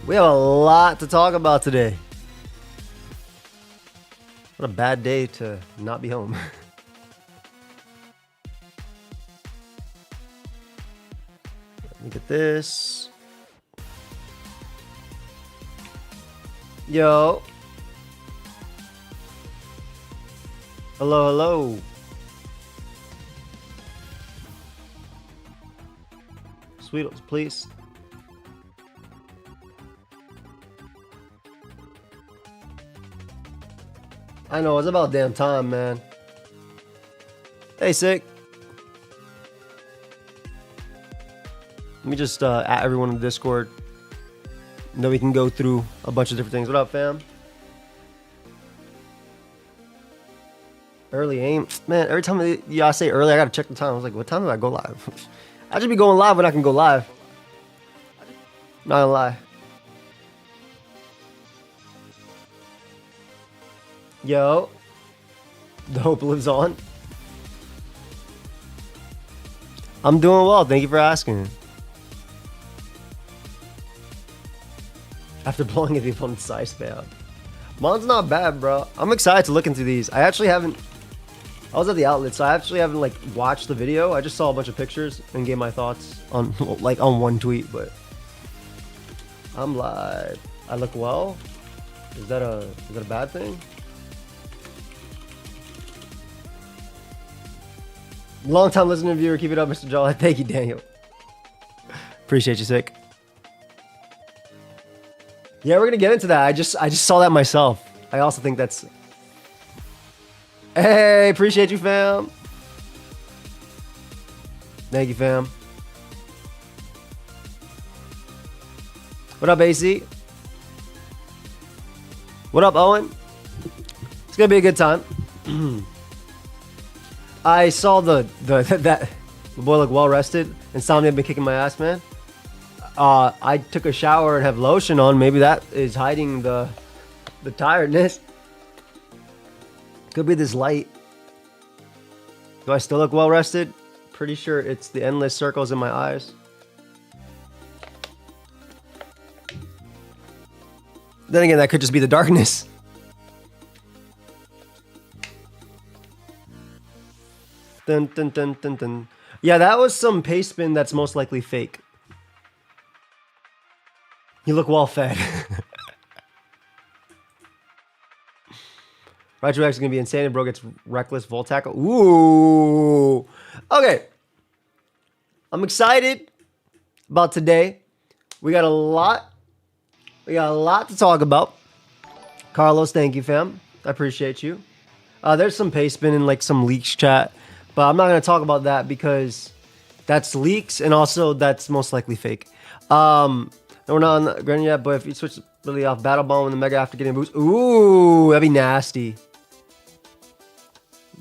We have a lot to talk about today. What a bad day to not be home. Let me get this. Yo. Hello, hello. Sweetles, please. I know, it's about damn time, man. Hey, Sick. Let me just add everyone in the Discord. And then we can go through a bunch of different things. What up, fam? Early aim. Man, every time y'all say early, I gotta check the time. I was like, what time do I go live? I should be going live when I can go live. Not gonna lie. Yo. The hope lives on. I'm doing well. Thank you for asking. After blowing at the opponent's size payout. Mine's not bad, bro. I'm excited to look into these. I actually haven't... I was at the outlet, so I actually haven't, like, watched the video. I just saw a bunch of pictures and gave my thoughts on, like, on one tweet, but... I'm live. I look well? Is that a bad thing? Long time listener viewer, keep it up, Mr. Jawley. Thank you, Daniel. Appreciate you, Sick. Yeah, we're gonna get into that. I just saw that myself. I also think that's... Hey, appreciate you, fam. Thank you, fam. What up, AC? What up, Owen? It's gonna be a good time. I saw that the boy look well rested. Insomnia been kicking my ass, man. I took a shower and have lotion on. Maybe that is hiding the tiredness. Could be this light. Do I still look well rested? Pretty sure it's the endless circles in my eyes. Then again, that could just be the darkness. Dun, dun, dun, dun, dun. Yeah, that was some paste spin that's most likely fake. You look well fed. Raichu X is going to be insane and bro gets reckless volt tackle. Ooh. Okay. I'm excited about today. We got a lot to talk about. Carlos, thank you, fam. I appreciate you. There's some paste spin and like some leaks chat. But I'm not going to talk about that because that's leaks and also that's most likely fake. We're not on the ground yet, but if you switch really off Battle Ball when the Mega after getting a boost. Ooh, that'd be nasty.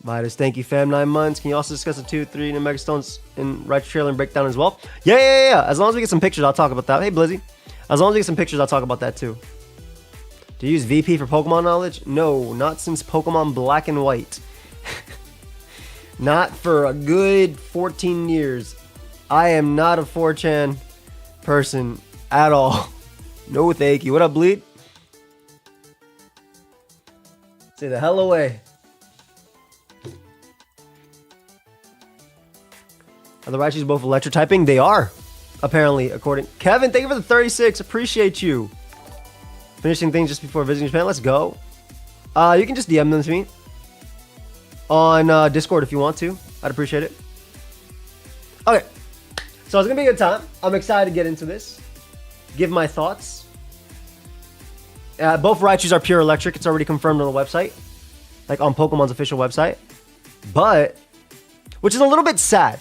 Vitus, thank you, fam. 9 months. Can you also discuss the 2, 3 new Mega Stones in Raichu trailer and breakdown as well? Yeah. As long as we get some pictures, I'll talk about that. Hey, Blizzy. As long as we get some pictures, I'll talk about that too. Do you use VP for Pokemon knowledge? No, not since Pokemon Black and White. Not for a good 14 years. I am not a 4chan person at all. No thank you. What up, Bleed? Say the hell away. Are the Raichus both electric typing? They are, apparently, according... Kevin, thank you for the 36. Appreciate you. Finishing things just before visiting Japan. Let's go. You can just DM them to me on Discord if you want to. I'd appreciate it. Okay. So it's going to be a good time. I'm excited to get into this. Give my thoughts. Both Raichus are pure electric. It's already confirmed on the website. Like on Pokemon's official website. But, which is a little bit sad.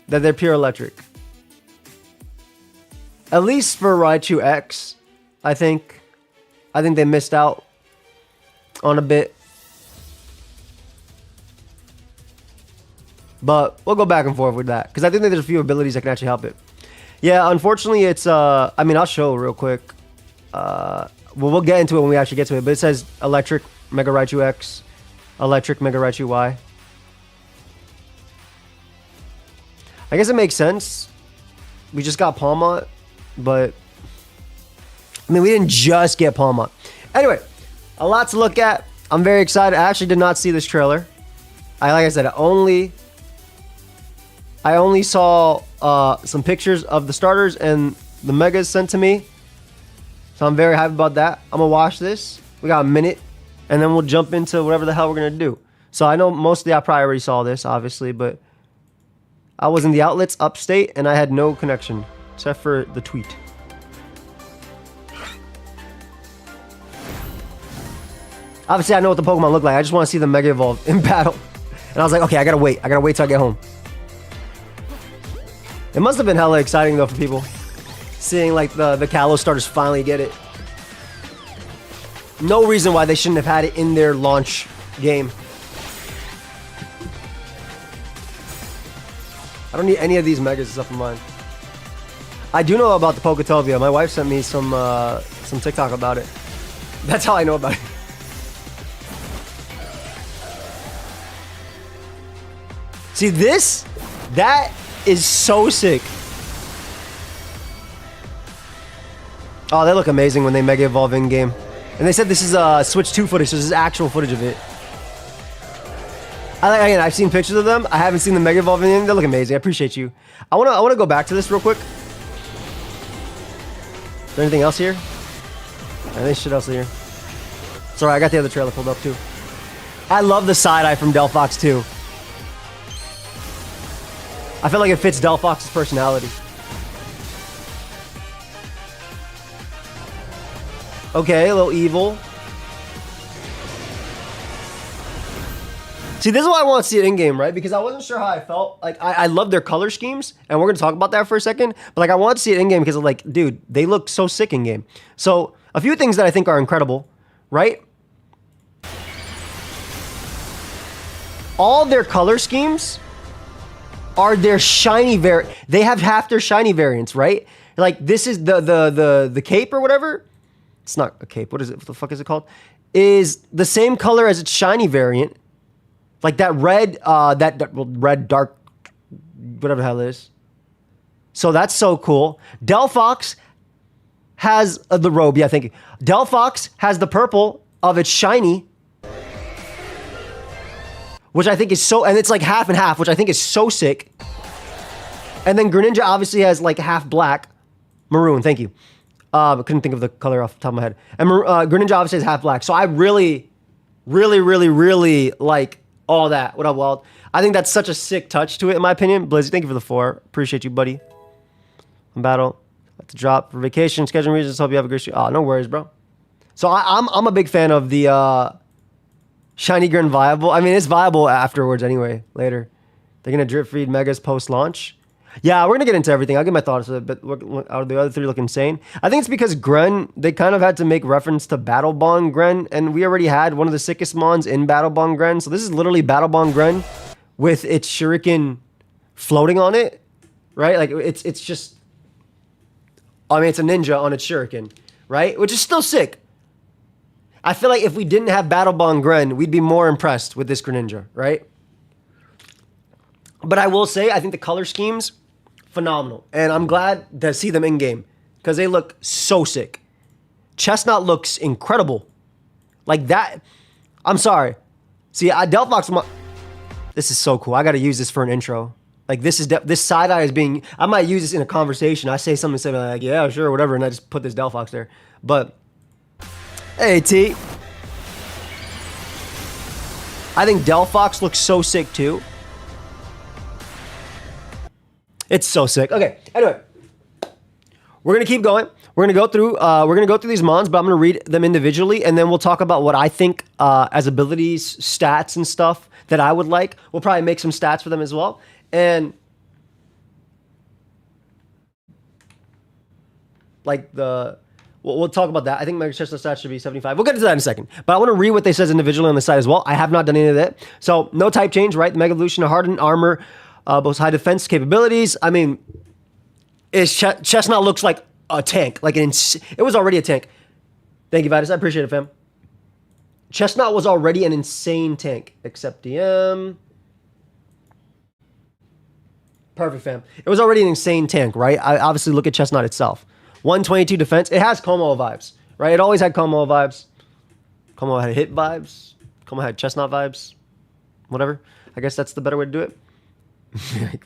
That they're pure electric. At least for Raichu X, I think they missed out on a bit. But we'll go back and forth with that. Because I think that there's a few abilities that can actually help it. Yeah, unfortunately, it's... I mean, I'll show real quick. Well, we'll get into it when we actually get to it. But it says Electric Mega Raichu X. Electric Mega Raichu Y. I guess it makes sense. We just got Palmont. but I mean, we didn't just get Palmont. Anyway, a lot to look at. I'm very excited. I actually did not see this trailer. Like I said, I only saw some pictures of the starters and the megas sent to me. So I'm very happy about that. I'm gonna watch this. We got a minute, and then we'll jump into whatever the hell we're gonna do. So I know mostly I probably already saw this, obviously, but I was in the outlets upstate and I had no connection except for the tweet. Obviously, I know what the Pokemon look like. I just want to see them Mega Evolve in battle. And I was like, okay, I gotta wait. I gotta wait till I get home. It must have been hella exciting though for people. Seeing like the Kalos starters finally get it. No reason why they shouldn't have had it in their launch game. I don't need any of these megas stuff in mind. I do know about the Poketopia. My wife sent me some TikTok about it. That's how I know about it. See this? That is so sick. Oh, they look amazing when they Mega Evolve in-game. And they said this is Switch 2 footage, so this is actual footage of it. Again, I've seen pictures of them. I haven't seen the Mega Evolve in. They look amazing. I appreciate you. I wanna go back to this real quick. Is there anything else here? Any shit else here? Sorry, I got the other trailer pulled up too. I love the side eye from Delphox too. I feel like it fits Delphox's personality. Okay, a little evil. See, this is why I want to see it in-game, right? Because I wasn't sure how I felt. Like, I love their color schemes, and we're going to talk about that for a second. But, like, I want to see it in-game because, like, dude, they look so sick in-game. So, a few things that I think are incredible, right? All their color schemes are their shiny they have half their shiny variants, right? Like, this is the cape or whatever. It's not a cape. What is it? What the fuck is it called? Is the same color as its shiny variant. Like that red, red dark, whatever the hell it is. So that's so cool. Delphox has the robe. Yeah, thank you. Delphox has the purple of its shiny, which I think is so, and it's like half and half, which I think is so sick. And then Greninja obviously has like half black, maroon. Thank you. I couldn't think of the color off the top of my head. And Greninja obviously has half black. So I really like all that. What up, Wild? I think that's such a sick touch to it, in my opinion. Blizzy, thank you for the 4. Appreciate you, buddy. Battle. Have to drop for vacation, scheduling reasons. Hope you have a great shoot. Oh, no worries, bro. So I'm a big fan of the Shiny Grin viable. I mean, it's viable afterwards anyway, later. They're going to drip feed Megas post-launch. Yeah, we're going to get into everything. I'll get my thoughts on it, but out of the other 3 look insane. I think it's because Gren, they kind of had to make reference to Battle Bond Gren, and we already had one of the sickest mons in Battle Bond Gren. So this is literally Battle Bond Gren with its shuriken floating on it, right? Like, it's just... I mean, it's a ninja on its shuriken, right? Which is still sick. I feel like if we didn't have Battle Bond Gren, we'd be more impressed with this Greninja, right? But I will say, I think the color schemes, phenomenal. And I'm glad to see them in-game because they look so sick. Chestnut looks incredible. Like that. I'm sorry. See, Delphox, this is so cool. I got to use this for an intro. Like this side eye is being, I might use this in a conversation. I say something like, yeah, sure, whatever. And I just put this Delphox there. But, hey, T. I think Delphox looks so sick too. It's so sick. Okay, anyway. We're gonna keep going. We're gonna go through these mons, but I'm gonna read them individually, and then we'll talk about what I think as abilities, stats, and stuff that I would like. We'll probably make some stats for them as well. And like we'll talk about that. I think my Chestnut stats should be 75. We'll get into that in a second. But I want to read what they says individually on the site as well. I have not done any of that. So no type change, right? The Mega Evolution, hardened armor, both high defense capabilities. I mean, Chestnut looks like a tank. Like it was already a tank. Thank you, Vitus. I appreciate it, fam. Chestnut was already an insane tank. Except DM. Perfect, fam. It was already an insane tank, right? I obviously look at Chestnut itself. 122 defense. It has Como vibes, right? It always had Como vibes. Como had hit vibes. Como had chestnut vibes. Whatever. I guess that's the better way to do it.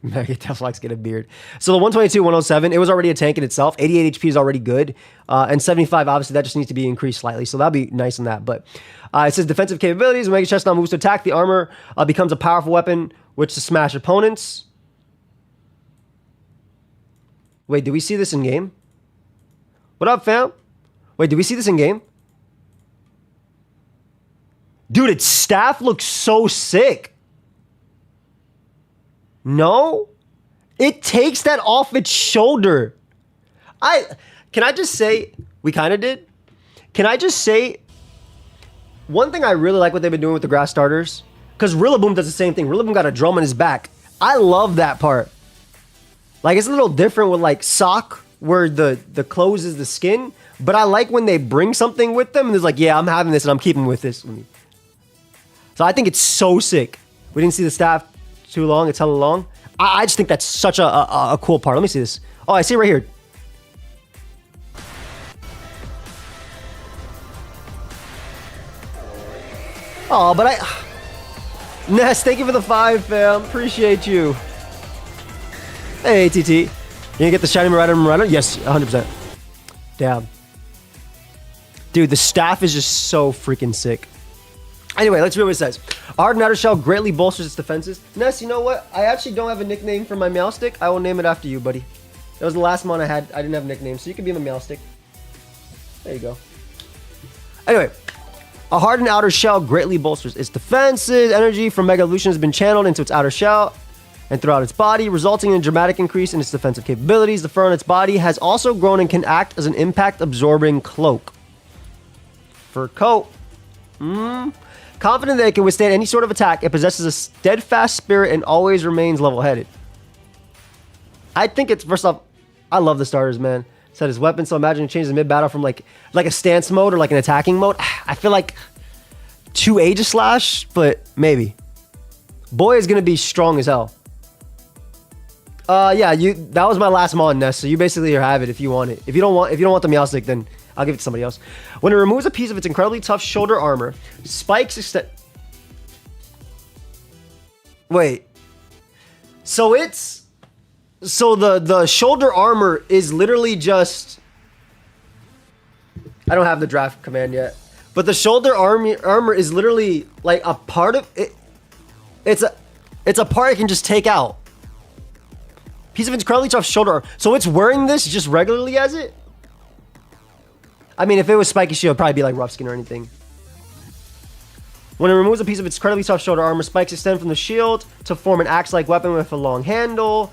Megateflux get a beard. So the 122, 107, it was already a tank in itself. 88 HP is already good. And 75, obviously, that just needs to be increased slightly. So that'll be nice on that. But it says defensive capabilities. When Mega Chestnut moves to attack, the armor becomes a powerful weapon, which to smash opponents. Wait, do we see this in game? What up, fam? Wait, do we see this in game? Dude, its staff looks so sick. No? It takes that off its shoulder. Can I just say, we kind of did. Can I just say, one thing I really like what they've been doing with the grass starters, because Rillaboom does the same thing. Rillaboom got a drum on his back. I love that part. Like, it's a little different with like Sock, where the clothes is the skin, but I like when they bring something with them and it's like, yeah, I'm having this and I'm keeping with this. So I think it's so sick. We didn't see the staff too long. It's hella long. I just think that's such a cool part. Let me see this. Oh, I see it right here. Oh, but Ness, thank you for the 5, fam. Appreciate you. Hey, TT. You gonna get the shiny Marauder? Yes, 100%. Damn. Dude, the staff is just so freaking sick. Anyway, let's read what it says. Ardent Outer Shell greatly bolsters its defenses. Ness, you know what? I actually don't have a nickname for my Meowstic. I will name it after you, buddy. That was the last one I had. I didn't have a nickname, so you can be my Meowstic. There you go. Anyway, a hardened outer shell greatly bolsters its defenses. Energy from Mega Evolution has been channeled into its outer shell and throughout its body, resulting in a dramatic increase in its defensive capabilities. The fur on its body has also grown and can act as an impact-absorbing cloak. Fur coat. Confident that it can withstand any sort of attack, it possesses a steadfast spirit and always remains level-headed. I think it's, first off, I love the starters, man. Set his weapon, so imagine it changes mid-battle from like a stance mode or like an attacking mode. I feel like too Aegislash, but maybe. Boy is gonna be strong as hell. Yeah, that was my last Mon, Ness, so you basically have it if you want it. If you don't want the Meowstic, then I'll give it to somebody else. When it removes a piece of its incredibly tough shoulder armor, spikes extend. Wait. So the shoulder armor is literally just. I don't have the draft command yet, but the shoulder armor is literally like a part of it. It's a part it can just take out. Piece of its incredibly tough shoulder armor. So it's wearing this just regularly as it. I mean, if it was Spiky Shield, it'd probably be like Rough Skin or anything. When it removes a piece of its incredibly tough shoulder armor, spikes extend from the shield to form an axe-like weapon with a long handle.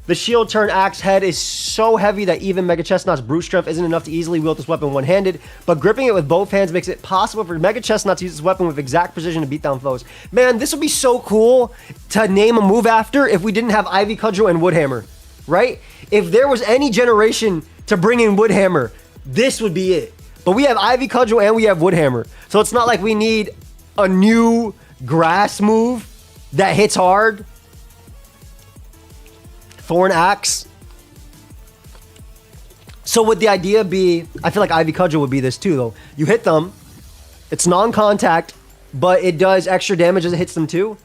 The shield turn axe head is so heavy that even Mega Chestnut's brute strength isn't enough to easily wield this weapon one-handed, but gripping it with both hands makes it possible for Mega Chestnut to use this weapon with exact precision to beat down foes. Man, this would be so cool to name a move after if we didn't have Ivy Cudgel and Woodhammer, right? If there was any generation to bring in Woodhammer, this would be it. But we have Ivy Cudgel and we have Woodhammer. So it's not like we need a new grass move that hits hard. Thorn Axe. So would the idea be, I feel like Ivy Cudgel would be this too though. You hit them, it's non-contact, but it does extra damage as it hits them too.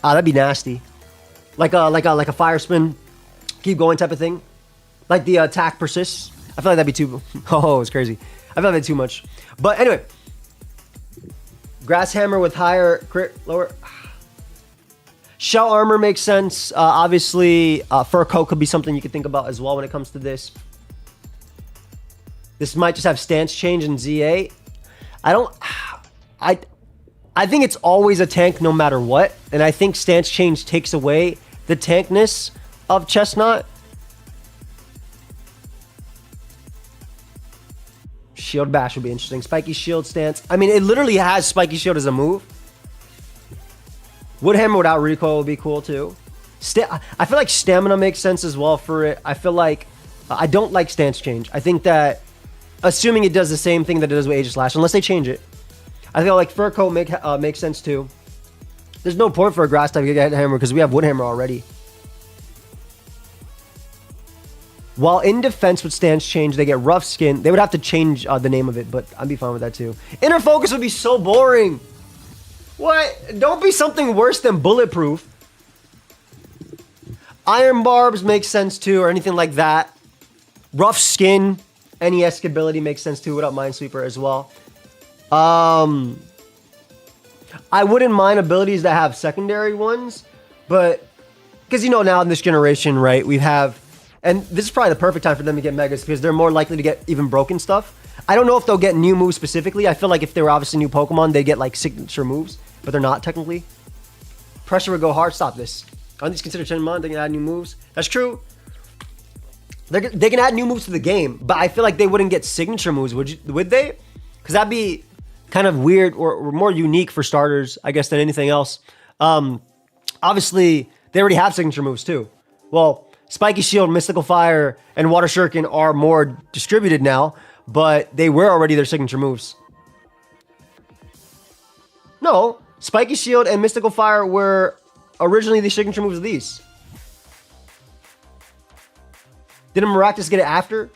Ah, that'd be nasty. Like a fire spin, keep going type of thing. Like the attack persists. I feel like that'd be too, oh, it's crazy. I feel like that's too much. But anyway, Grass Hammer with higher crit, lower. Shell armor makes sense. Obviously, fur coat could be something you could think about as well when it comes to this. This might just have stance change in ZA. I think it's always a tank no matter what. And I think stance change takes away the tankness of Chestnut. Shield Bash would be interesting. Spiky Shield stance. I mean, it literally has Spiky Shield as a move. Woodhammer without recoil would be cool too. I feel like Stamina makes sense as well for it. I feel like I don't like stance change. I think that assuming it does the same thing that it does with Aegislash, unless they change it, I feel like Fur Coat makes sense too. There's no point for a grass type Giga Hammer because we have Woodhammer already. While in defense with stance change, they get rough skin. They would have to change the name of it, but I'd be fine with that too. Inner focus would be so boring. What? Don't be something worse than bulletproof. Iron barbs makes sense too, or anything like that. Rough skin, NES ability makes sense too. What up, Minesweeper as well. I wouldn't mind abilities that have secondary ones, but because now in this generation, right, we have, and this is probably the perfect time for them to get megas because they're more likely to get even broken stuff. I don't know if they'll get new moves specifically. I feel like if they were obviously new Pokemon, they get like signature moves, but they're not technically. Pressure would go hard. Stop this. Aren't these considered Shenmon? They can add new moves. That's true. They can add new moves to the game, but I feel like they wouldn't get signature moves, would they? Because that'd be kind of weird or more unique for starters, I guess, than anything else. Obviously, they already have signature moves too. Well, Spiky Shield, Mystical Fire, and Water Shuriken are more distributed now, but they were already their signature moves. No, Spiky Shield and Mystical Fire were originally the signature moves of these. Didn't Maractus get it after?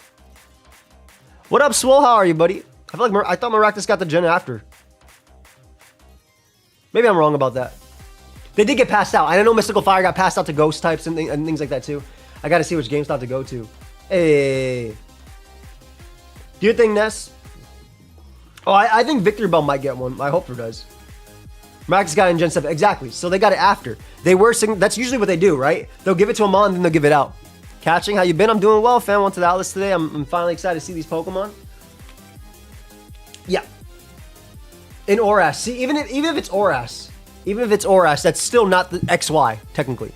What up, Swole? How are you, buddy? I feel like I thought Maractus got the gen after. Maybe I'm wrong about that. They did get passed out. I know Mystical Fire got passed out to ghost types and things like that too. I got to see which GameStop to go to. Hey. Do you think Ness? Oh, I think Victory Bell might get one. I hope it does. Maractus got it in Gen 7. Exactly. So they got it after. That's usually what they do, right? They'll give it to a mon, then they'll give it out. Catching, how you been? I'm doing well, fam. Went to the outlets today. I'm finally excited to see these Pokemon. Yeah. In Oras. See, even if it's Oras, that's still not the XY, technically.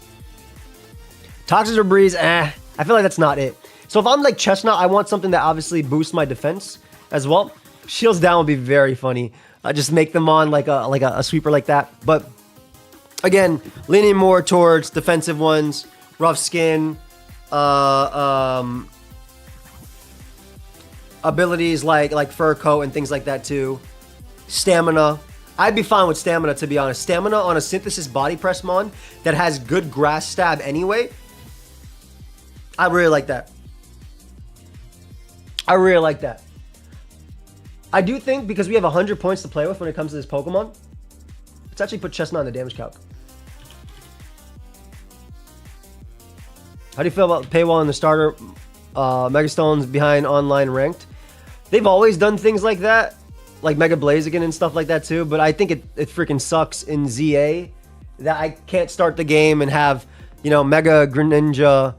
Toxic or Breeze, I feel like that's not it. So if I'm like Chestnut, I want something that obviously boosts my defense as well. Shields down would be very funny. Just make them on like a sweeper like that. But again, leaning more towards defensive ones, rough skin, abilities like Fur Coat and things like that too. Stamina. I'd be fine with Stamina, to be honest. Stamina on a Synthesis Body Press Mon that has good Grass Stab anyway. I really like that. I really like that. I do think because we have 100 points to play with when it comes to this Pokemon, let's actually put Chestnut on the damage calc. How do you feel about Paywall and the starter Megastones behind online ranked? They've always done things like that, like Mega Blaziken and stuff like that too, but I think it freaking sucks in ZA that I can't start the game and have, Mega Greninja,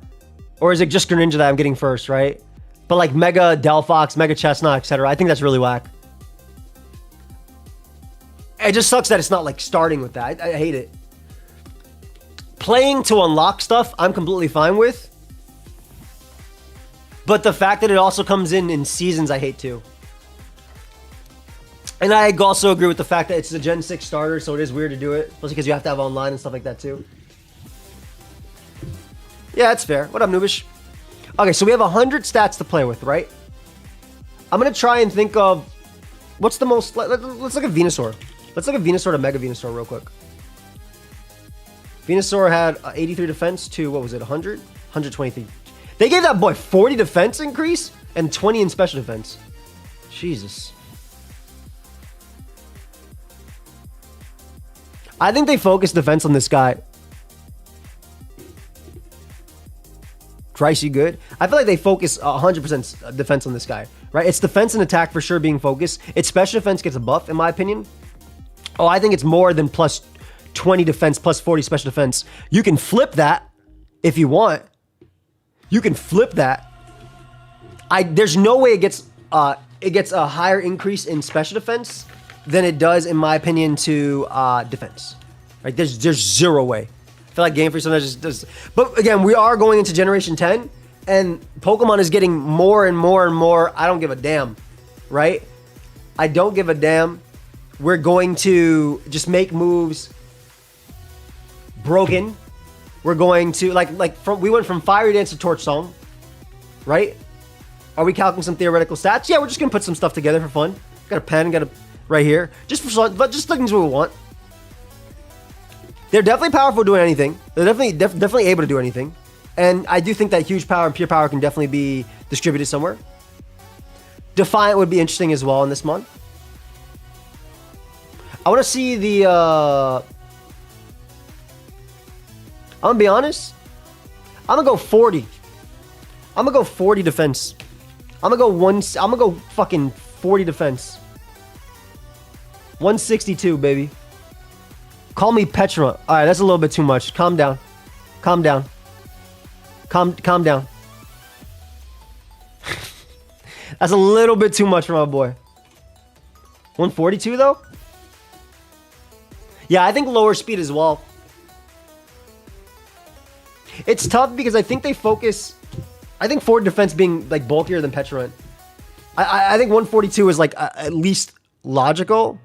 or is it just Greninja that I'm getting first, right? But like Mega Delphox, Mega Chestnut, etc. I think that's really whack. It just sucks that it's not like starting with that. I hate it. Playing to unlock stuff, I'm completely fine with. But the fact that it also comes in seasons, I hate too. And I also agree with the fact that it's a Gen 6 starter, so it is weird to do it. Especially because you have to have online and stuff like that too. Yeah, that's fair. What up, Noobish? Okay, so we have 100 stats to play with, right? I'm going to try and think of... What's the most... Let's look at Venusaur. Let's look at Venusaur to Mega Venusaur real quick. Venusaur had 83 defense to, what was it, 100? 123. They gave that boy 40 defense increase and 20 in special defense. Jesus. I think they focused defense on this guy. Pricey good. I feel like they focus 100% defense on this guy, right? It's defense and attack for sure being focused. Its special defense gets a buff, in my opinion. Oh, I think it's more than plus 20 defense, plus 40 special defense. You can flip that if you want. You can flip that. There's no way it gets a higher increase in special defense than it does, in my opinion, to defense. Right? There's zero way. I feel like Game Freak sometimes just does. But again, we are going into Generation 10, and Pokemon is getting more and more and more. I don't give a damn, right? I don't give a damn. We're going to just make moves broken. We're going to we went from Fiery Dance to Torch Song, right? Are we calculating some theoretical stats? Yeah, we're just gonna put some stuff together for fun. Got a pen, got a right here, just for fun, but just things we want. They're definitely powerful doing anything. They're definitely able to do anything. And I do think that huge power and pure power can definitely be distributed somewhere. Defiant would be interesting as well in this month. I want to see the... I'm going to be honest. I'm going to go 40. I'm going to go 40 defense. I'm going to go fucking 40 defense. 162, baby. Call me Petra. All right, that's a little bit too much. Calm down. Calm down. Calm down. That's a little bit too much for my boy. 142 though? Yeah, I think lower speed as well. It's tough because I think they focus... I think forward defense being like bulkier than Petulant. I think 142 is like at least logical.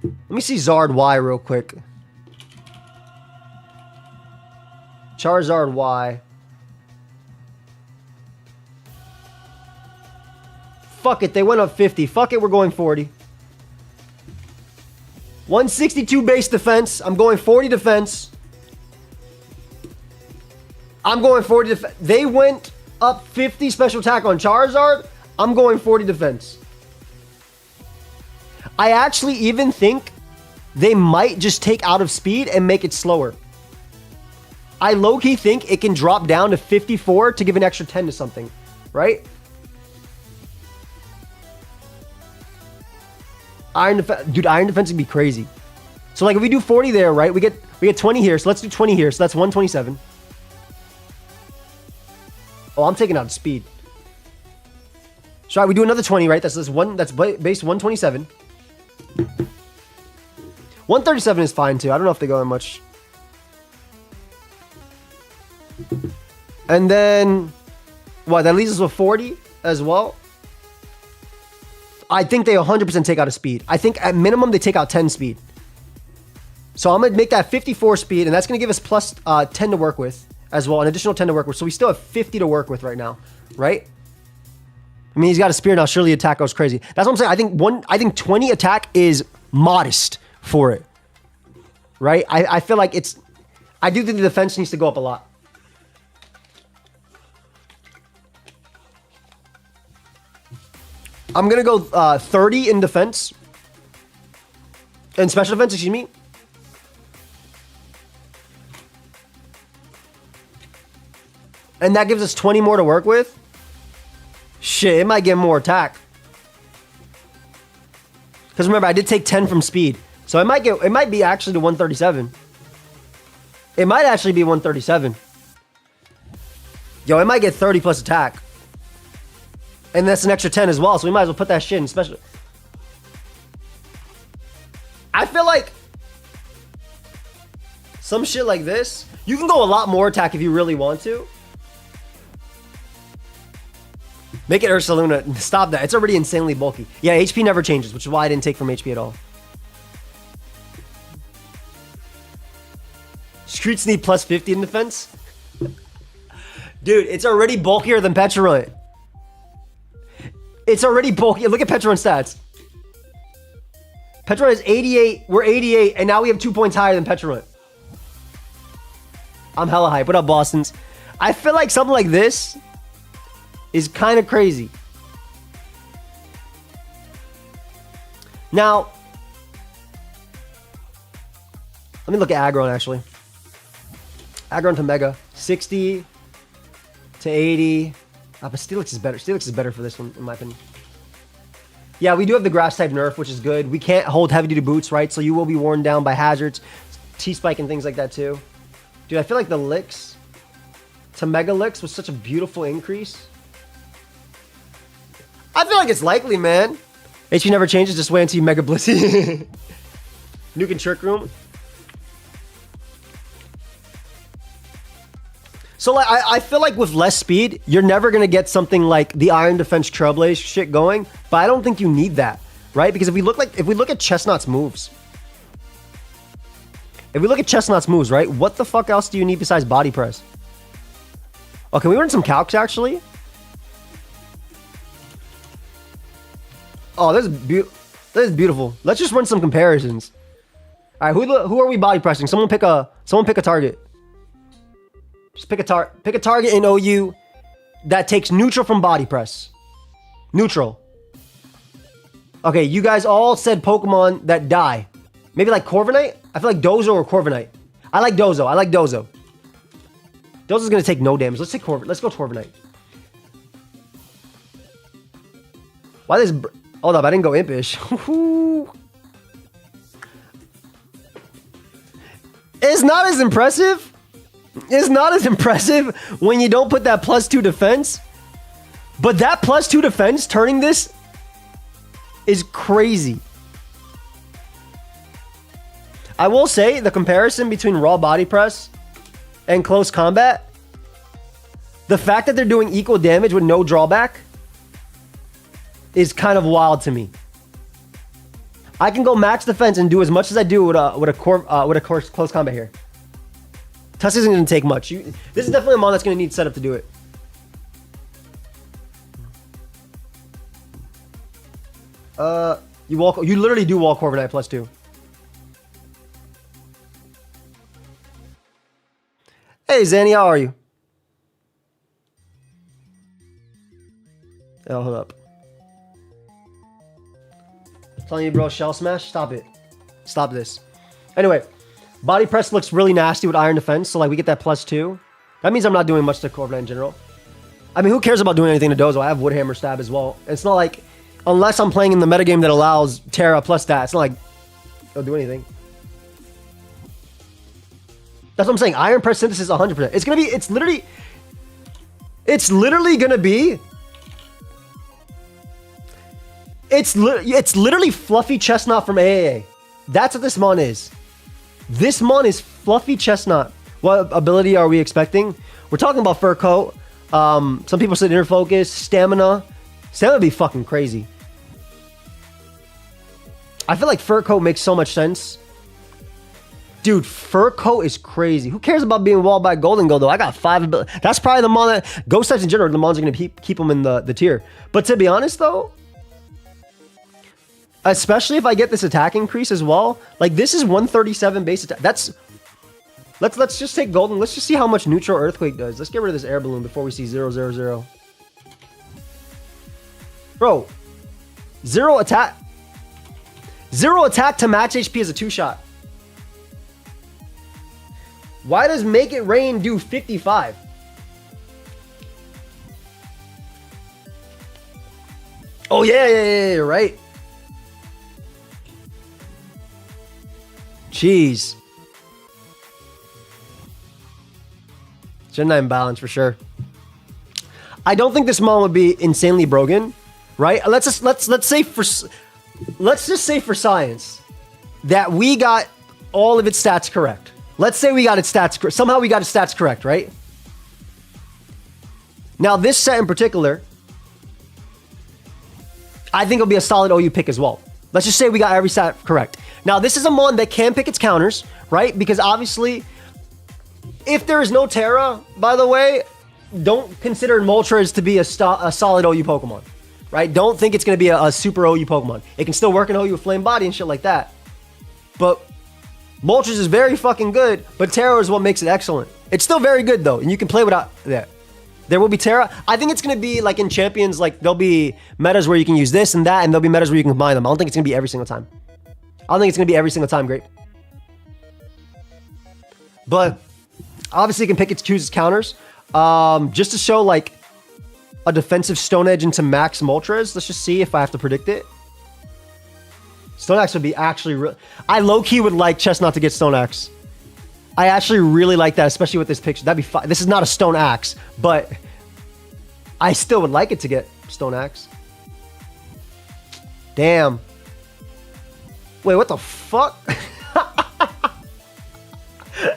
Let me see Zard Y real quick. Charizard Y. Fuck it, they went up 50. Fuck it, we're going 40. 162 base defense. I'm going 40 defense. I'm going 40 defense. They went up 50 special attack on Charizard. I'm going 40 defense. I actually even think they might just take out of speed and make it slower. I low-key think it can drop down to 54 to give an extra 10 to something, right? Iron defense, dude, iron defense would be crazy. So like if we do 40 there, right? We get 20 here, so let's do 20 here. So that's 127. Oh, I'm taking out speed. So we do another 20, right? That's base 127. 137 is fine too. I don't know if they go that much. And then what? That leaves us with 40 as well. I think they 100% take out a speed. I think at minimum they take out 10 speed. So I'm going to make that 54 speed, and that's going to give us plus 10 to work with as well, an additional 10 to work with. So we still have 50 to work with right now, right? I mean, he's got a spear now. Surely attack goes crazy. That's what I'm saying. I think 20 attack is modest for it, right? I feel like it's... I do think the defense needs to go up a lot. I'm going to go 30 in defense. In special defense, excuse me. And that gives us 20 more to work with. Shit, it might get more attack. Because remember, I did take 10 from speed. So it might be actually to 137. It might actually be 137. Yo, it might get 30 plus attack. And that's an extra 10 as well, so we might as well put that shit in special. I feel like some shit like this, you can go a lot more attack if you really want to. Make it Ursaluna. Stop that. It's already insanely bulky. Yeah, HP never changes, which is why I didn't take from HP at all. Streets need plus 50 in defense. Dude, it's already bulkier than Petulant. It's already bulky. Look at Petulant stats. Petulant is 88. We're 88, and now we have 2 points higher than Petulant. I'm hella hype. What up, Bostons? I feel like something like this is kind of crazy. Now, let me look at Aggron, actually. Aggron to Mega. 60 to 80. But Steelix is better. Steelix is better for this one, in my opinion. Yeah, we do have the grass type nerf, which is good. We can't hold heavy duty boots, right? So you will be worn down by hazards, T-Spike, and things like that too. Dude, I feel like the licks to Mega Licks was such a beautiful increase. I feel like it's likely, man. HP never changes. Just wait until you Mega Blissey. Nuke and Trick Room. So like, I feel like with less speed, you're never going to get something like the Iron Defense Trailblaze shit going, but I don't think you need that, right? Because if we look at Chestnut's moves, right? What the fuck else do you need besides body press? Oh, can we run some calcs actually? Oh, this is beautiful. Let's just run some comparisons. All right, who are we body pressing? Someone pick a target. Just pick a target in OU that takes neutral from body press. Neutral. Okay, you guys all said Pokemon that die. Maybe like Corviknight? I feel like Dozo or Corviknight. I like Dozo. Dozo's gonna take no damage. Let's take Corviknight. Let's go Corviknight. Why this? Hold up, I didn't go Impish. It's not as impressive. It's not as impressive when you don't put that +2 defense. But that +2 defense turning this is crazy. I will say the comparison between raw body press and close combat, the fact that they're doing equal damage with no drawback is kind of wild to me. I can go max defense and do as much as I do with a close combat here. Tusk isn't going to take much. This is definitely a mon that's going to need setup to do it. You literally do wall Corviknight +2. Hey Zanny, how are you? Oh, hold up. Telling you, bro, Shell Smash, stop it. Stop this. Anyway, body press looks really nasty with Iron Defense, so like we get that +2. That means I'm not doing much to Corviknight in general. I mean, who cares about doing anything to Dozo? I have Woodhammer Stab as well. It's not like, unless I'm playing in the metagame that allows Terra plus that, it's not like it'll do anything. That's what I'm saying. Iron Press Synthesis 100%. It's gonna be, it's literally gonna be, it's literally Fluffy Chestnut from AAA. That's what this mon is. This mon is Fluffy Chestnut. What ability are we expecting? We're talking about Fur Coat. Some people said Inner Focus, Stamina. Stamina would be fucking crazy. I feel like Fur Coat makes so much sense. Dude, Fur Coat is crazy. Who cares about being walled by Golden Gold, though? I got 5 abilities. That's probably the mon that... Ghost types in general, the mons are going to keep them in the tier. But to be honest, though, especially if I get this attack increase as well, like, this is 137 base attack. That's... Let's just take Golden. Let's just see how much neutral Earthquake does. Let's get rid of this air balloon before we see 0, 0, 0. Bro, 0 attack. 0 attack to match HP is a 2-shot. Why does Make It Rain do 55? Oh, yeah, right. Jeez. Gen 9 balance for sure. I don't think this mon would be insanely broken, right? Let's just say for science that we got all of its stats correct. Let's say we got its stats somehow we got its stats correct, right? Now this set in particular, I think it'll be a solid OU pick as well. Let's just say we got every stat correct. Now this is a mon that can pick its counters, right? Because obviously, if there is no Terra, by the way, don't consider Moltres to be a solid OU Pokemon, right? Don't think it's going to be a super OU Pokemon. It can still work in OU with Flame Body and shit like that. But Moltres is very fucking good, but Terra is what makes it excellent. It's still very good, though, and you can play without that. There will be Terra. I think it's going to be like in Champions, like there'll be metas where you can use this and that, and there'll be metas where you can combine them. I don't think it's going to be every single time. I don't think it's going to be every single time great. But obviously, it can pick its choose its counters. Just to show like a defensive Stone Edge into max Moltres. Let's just see if I have to predict it. Stone Axe would be actually I low-key would like Chestnut to get Stone Axe. I actually really like that, especially with this picture. That'd be fine. This is not a Stone Axe, but I still would like it to get Stone Axe. Damn. Wait, what the fuck?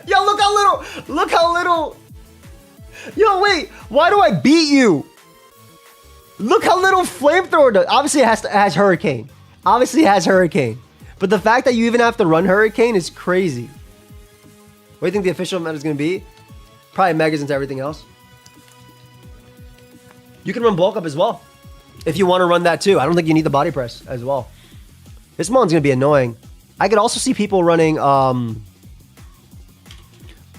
Yo, look how little. Yo, wait, why do I beat you? Look how little Flamethrower does. Obviously, it has Hurricane. Obviously, it has Hurricane. But the fact that you even have to run Hurricane is crazy. What do you think the official meta is going to be? Probably Megas into everything else. You can run Bulk Up as well. If you want to run that too. I don't think you need the Body Press as well. This mon's going to be annoying. I could also see people running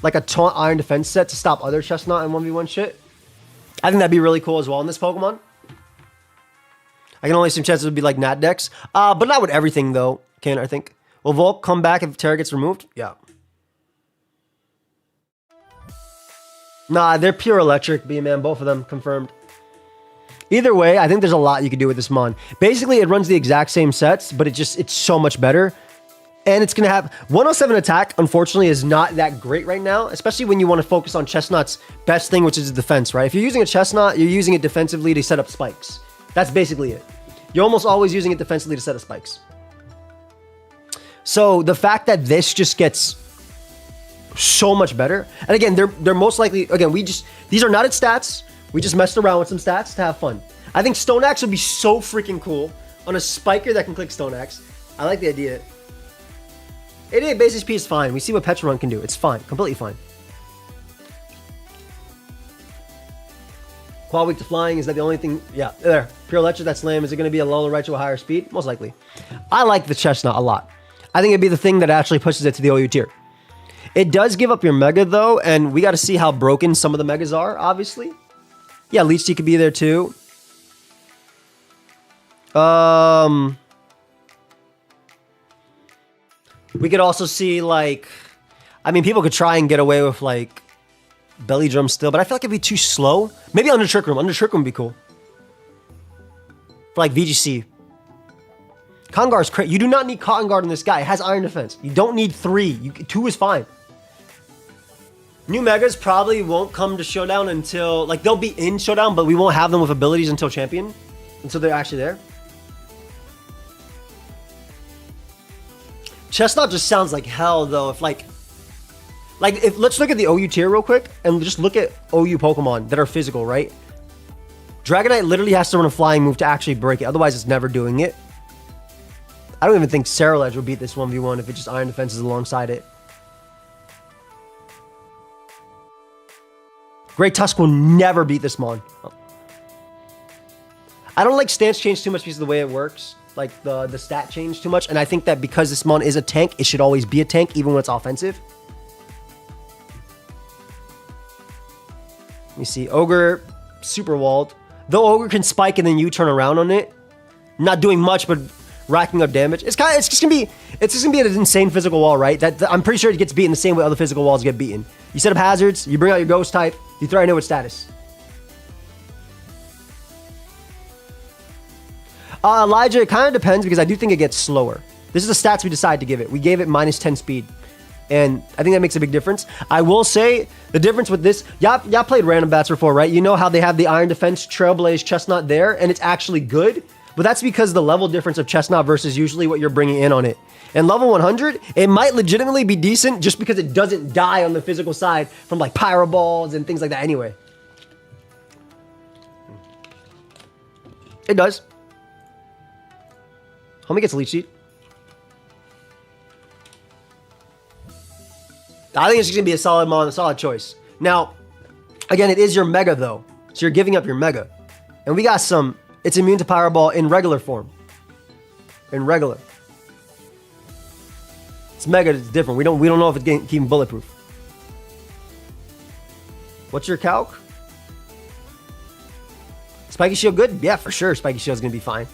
like a taunt iron defense set to stop other Chestnut and 1v1 shit. I think that'd be really cool as well in this Pokemon. I can only assume chances would be like Nat Dex. But not with everything though, Can I think. Will Volk come back if Terra gets removed? Yeah. Nah, they're pure electric, B-Man, both of them confirmed. Either way, I think there's a lot you could do with this Mon. Basically, it runs the exact same sets, but it's so much better. And it's going to have 107 attack, unfortunately, is not that great right now, especially when you want to focus on Chestnut's best thing, which is defense, right? If you're using a Chestnut, you're using it defensively to set up spikes. That's basically it. You're almost always using it defensively to set up spikes. So the fact that this just gets so much better, and again, they're most likely, again, these are not its stats. We just messed around with some stats to have fun. I think Stone Axe would be so freaking cool on a spiker that can click Stone Axe. I like the idea. Base HP is fine. We see what Petra Run can do. It's fine. Completely fine. Qual weak to flying. Is that the only thing? Yeah, there. Pure Electric, that's lame. Is it going to be a Alola right to a higher speed? Most likely. I like the Chestnut a lot. I think it'd be the thing that actually pushes it to the OU tier. It does give up your Mega, though, and we got to see how broken some of the Megas are, obviously. Yeah, Leech Tea could be there, too. We could also see, like... I mean, people could try and get away with, like, Belly Drum still, but I feel like it'd be too slow. Maybe Under Trick Room. Under Trick Room would be cool. For, like, VGC. Congar's crazy. You do not need Cotton Guard on this guy. It has Iron Defense. You don't need 3. 2 is fine. New Megas probably won't come to Showdown until... Like, they'll be in Showdown, but we won't have them with abilities until Champion. Until they're actually there. Chestnut just sounds like hell, though. If, let's look at the OU tier real quick, and just look at OU Pokemon that are physical, right? Dragonite literally has to run a flying move to actually break it. Otherwise, it's never doing it. I don't even think Ceruledge will beat this 1v1 if it just Iron Defenses alongside it. Great Tusk will never beat this Mon. I don't like stance change too much because of the way it works. Like the stat change too much. And I think that because this Mon is a tank, it should always be a tank, even when it's offensive. Let me see. Ogre, Super Walled. Though Ogre can spike and then you turn around on it. Not doing much, but racking up damage. It's just gonna be an insane physical wall, right? I'm pretty sure it gets beaten the same way other physical walls get beaten. You set up hazards, you bring out your ghost type, you throw out with status. Elijah, it kind of depends because I do think it gets slower. This is the stats we decided to give it. We gave it -10 speed. And I think that makes a big difference. I will say the difference with this, y'all played random bats before, right? You know how they have the Iron Defense, Trailblaze, Chestnut there, and it's actually good. But that's because the level difference of Chestnut versus usually what you're bringing in on it. And level 100, it might legitimately be decent just because it doesn't die on the physical side from like Pyro Balls and things like that anyway. It does. Homie gets Leech Seed. I think it's just going to be a solid Mon, a solid choice. Now, again, it is your Mega though. So you're giving up your Mega. And we got some... It's immune to Pyro Ball in regular form. In regular. It's Mega, it's different. We don't know if it's keeping bulletproof. What's your calc? Spiky Shield good? Yeah, for sure. Spiky Shield's gonna be fine.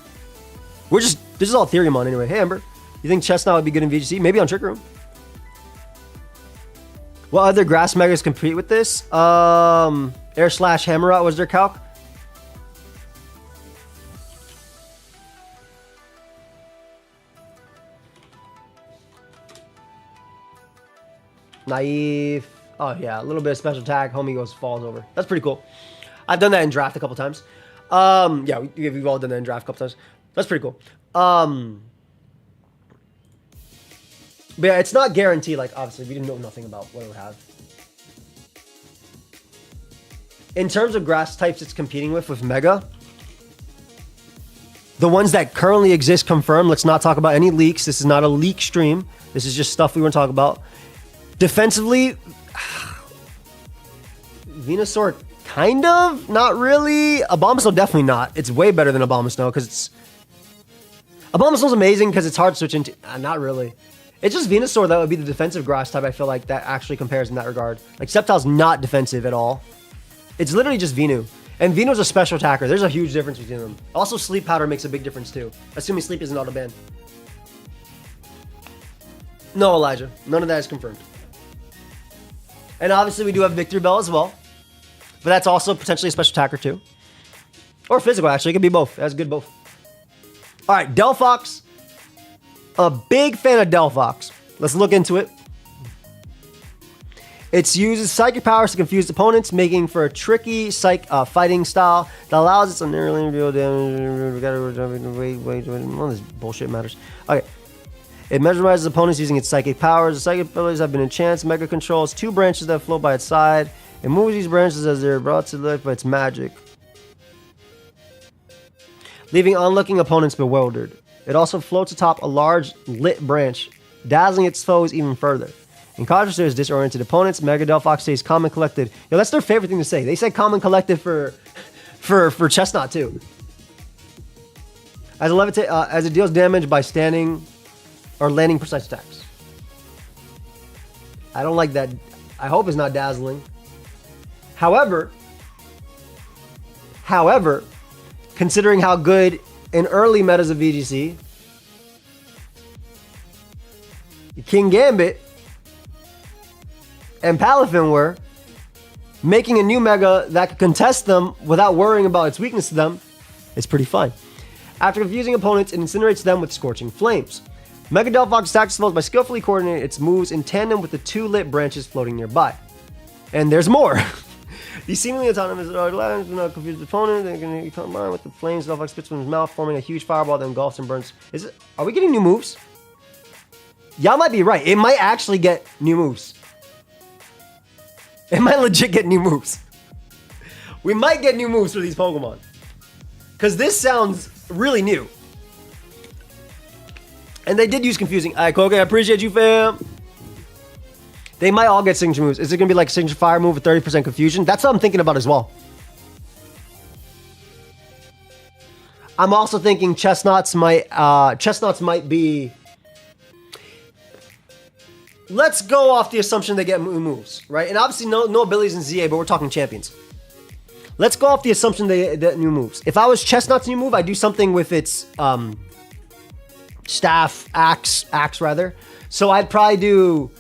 This is all Theriumon anyway. Hey, Amber. You think Chestnut would be good in VGC? Maybe on Trick Room. What other grass Megas compete with this? Air Slash Hammerot was their calc. Naive. Oh, yeah. A little bit of special attack. Homie falls over. That's pretty cool. I've done that in draft a couple times. Yeah, we've all done that in draft a couple times. That's pretty cool. But yeah, it's not guaranteed. Like, obviously, we didn't know nothing about what it would have. In terms of grass types it's competing with Mega, the ones that currently exist confirmed. Let's not talk about any leaks. This is not a leak stream. This is just stuff we want to talk about. Defensively, Venusaur, kind of, not really. Abomasnow, definitely not. It's way better than Abomasnow because it's... Abomasnow's amazing because it's hard to switch into... not really. It's just Venusaur that would be the defensive grass type. I feel like that actually compares in that regard. Like Sceptile's not defensive at all. It's literally just Venu. And Venu's a special attacker. There's a huge difference between them. Also, Sleep Powder makes a big difference too. Assuming Sleep isn't auto ban. No, Elijah. None of that is confirmed. And obviously we do have Victory Bell as well. But that's also potentially a special attacker too. Or physical, actually. It could be both. That's good both. Alright, Delphox. A big fan of Delphox. Let's look into it. It uses psychic powers to confuse opponents, making for a tricky fighting style that allows its nearly real damage. We gotta wait. None of this bullshit matters. Okay. It mesmerizes opponents using its psychic powers. The psychic abilities have been enhanced. Mega controls 2 branches that float by its side. It moves these branches as they're brought to life by its magic, leaving onlooking opponents bewildered. It also floats atop a large lit branch, dazzling its foes even further. In contrast to its disoriented opponents, Mega Delphox stays calm and collected. Yo, that's their favorite thing to say. They say calm and collected for Chestnut too. As it deals damage by standing or landing precise attacks. I don't like that. I hope it's not dazzling. However, considering how good in early metas of VGC, King Gambit and Palafin were, making a new Mega that could contest them without worrying about its weakness to them is pretty fun. After confusing opponents, it incinerates them with Scorching Flames. Mega Delphox attacks foes by skillfully coordinating its moves in tandem with the 2 lit branches floating nearby. And there's more. These seemingly autonomous lands do not confuse the opponent. They can combine with the flames. Delphox spits from his mouth, forming a huge fireball that engulfs and burns. Are we getting new moves? Y'all might be right. It might actually get new moves. It might legit get new moves. We might get new moves for these Pokemon. Because this sounds really new. And they did use confusing. Alright, Koke, I appreciate you, fam. They might all get signature moves. Is it going to be like signature fire move with 30% confusion? That's what I'm thinking about as well. I'm also thinking Chestnuts might be... Let's go off the assumption they get moves, right? And obviously no abilities in ZA, but we're talking champions. Let's go off the assumption they get new moves. If I was Chestnut's new move, I'd do something with its staff, axe rather. So I'd probably do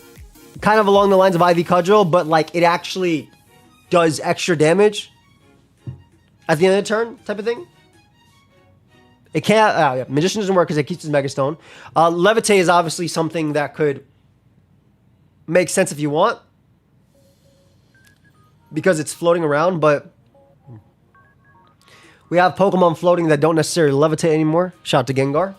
kind of along the lines of Ivy Cudgel, but like it actually does extra damage at the end of the turn type of thing. It can't, yeah, Magician doesn't work because it keeps his Mega Stone. Levitate is obviously something that could make sense if you want, because it's floating around, but we have Pokemon floating that don't necessarily levitate anymore. Shout out to Gengar.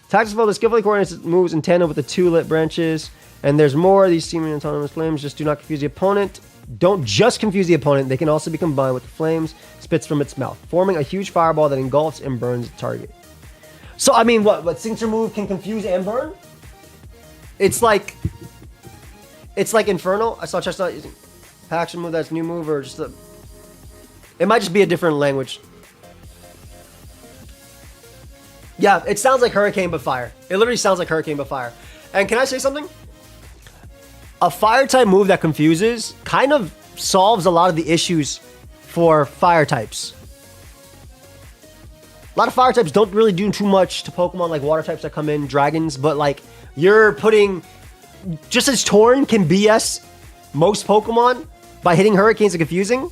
Tactics Fold that skillfully coordinates its moves in tandem with the 2 lit branches. And there's more. These seeming autonomous flames just do not confuse the opponent. Don't just confuse the opponent. They can also be combined with the flames spits from its mouth, forming a huge fireball that engulfs and burns the target. So, I mean, what signature move can confuse and burn? It's like Infernal. I saw Chestnut using action move. That's new move, or just it might just be a different language. Yeah, it sounds like Hurricane but fire. It literally sounds like Hurricane but fire. And can I say something? A fire type move that confuses kind of solves a lot of the issues for fire types. A lot of fire types don't really do too much to Pokemon like water types that come in, dragons, but like you're putting, just as Torn can BS most Pokemon by hitting Hurricanes and confusing.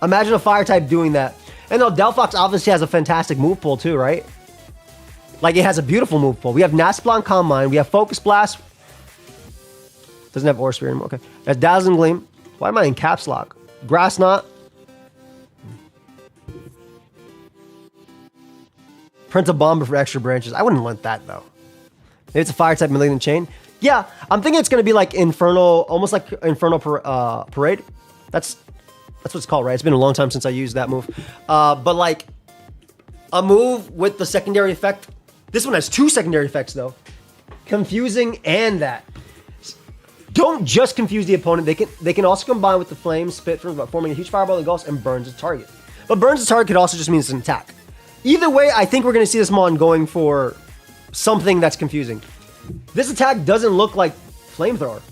Imagine a fire type doing that. And though Delphox obviously has a fantastic move pool too, right? Like it has a beautiful move pool. We have Nasplant Calm Mind. We have Focus Blast. Doesn't have Aura Sphere anymore. Okay. That's Dazzling Gleam. Why am I in caps lock? Grass Knot. Print a Bomber for extra branches. I wouldn't want that though. Maybe it's a fire type Malignant Chain. Yeah, I'm thinking it's going to be like Infernal, almost like Infernal Parade. That's what it's called, right? It's been a long time since I used that move. But like a move with the secondary effect. This one has 2 secondary effects though. Confusing and that. Don't just confuse the opponent. They can also combine with the flame spit from forming a huge fireball that engulfs and burns the target. But burns the target could also just mean it's an attack. Either way, I think we're going to see this Mon going for something that's confusing. This attack doesn't look like Flamethrower.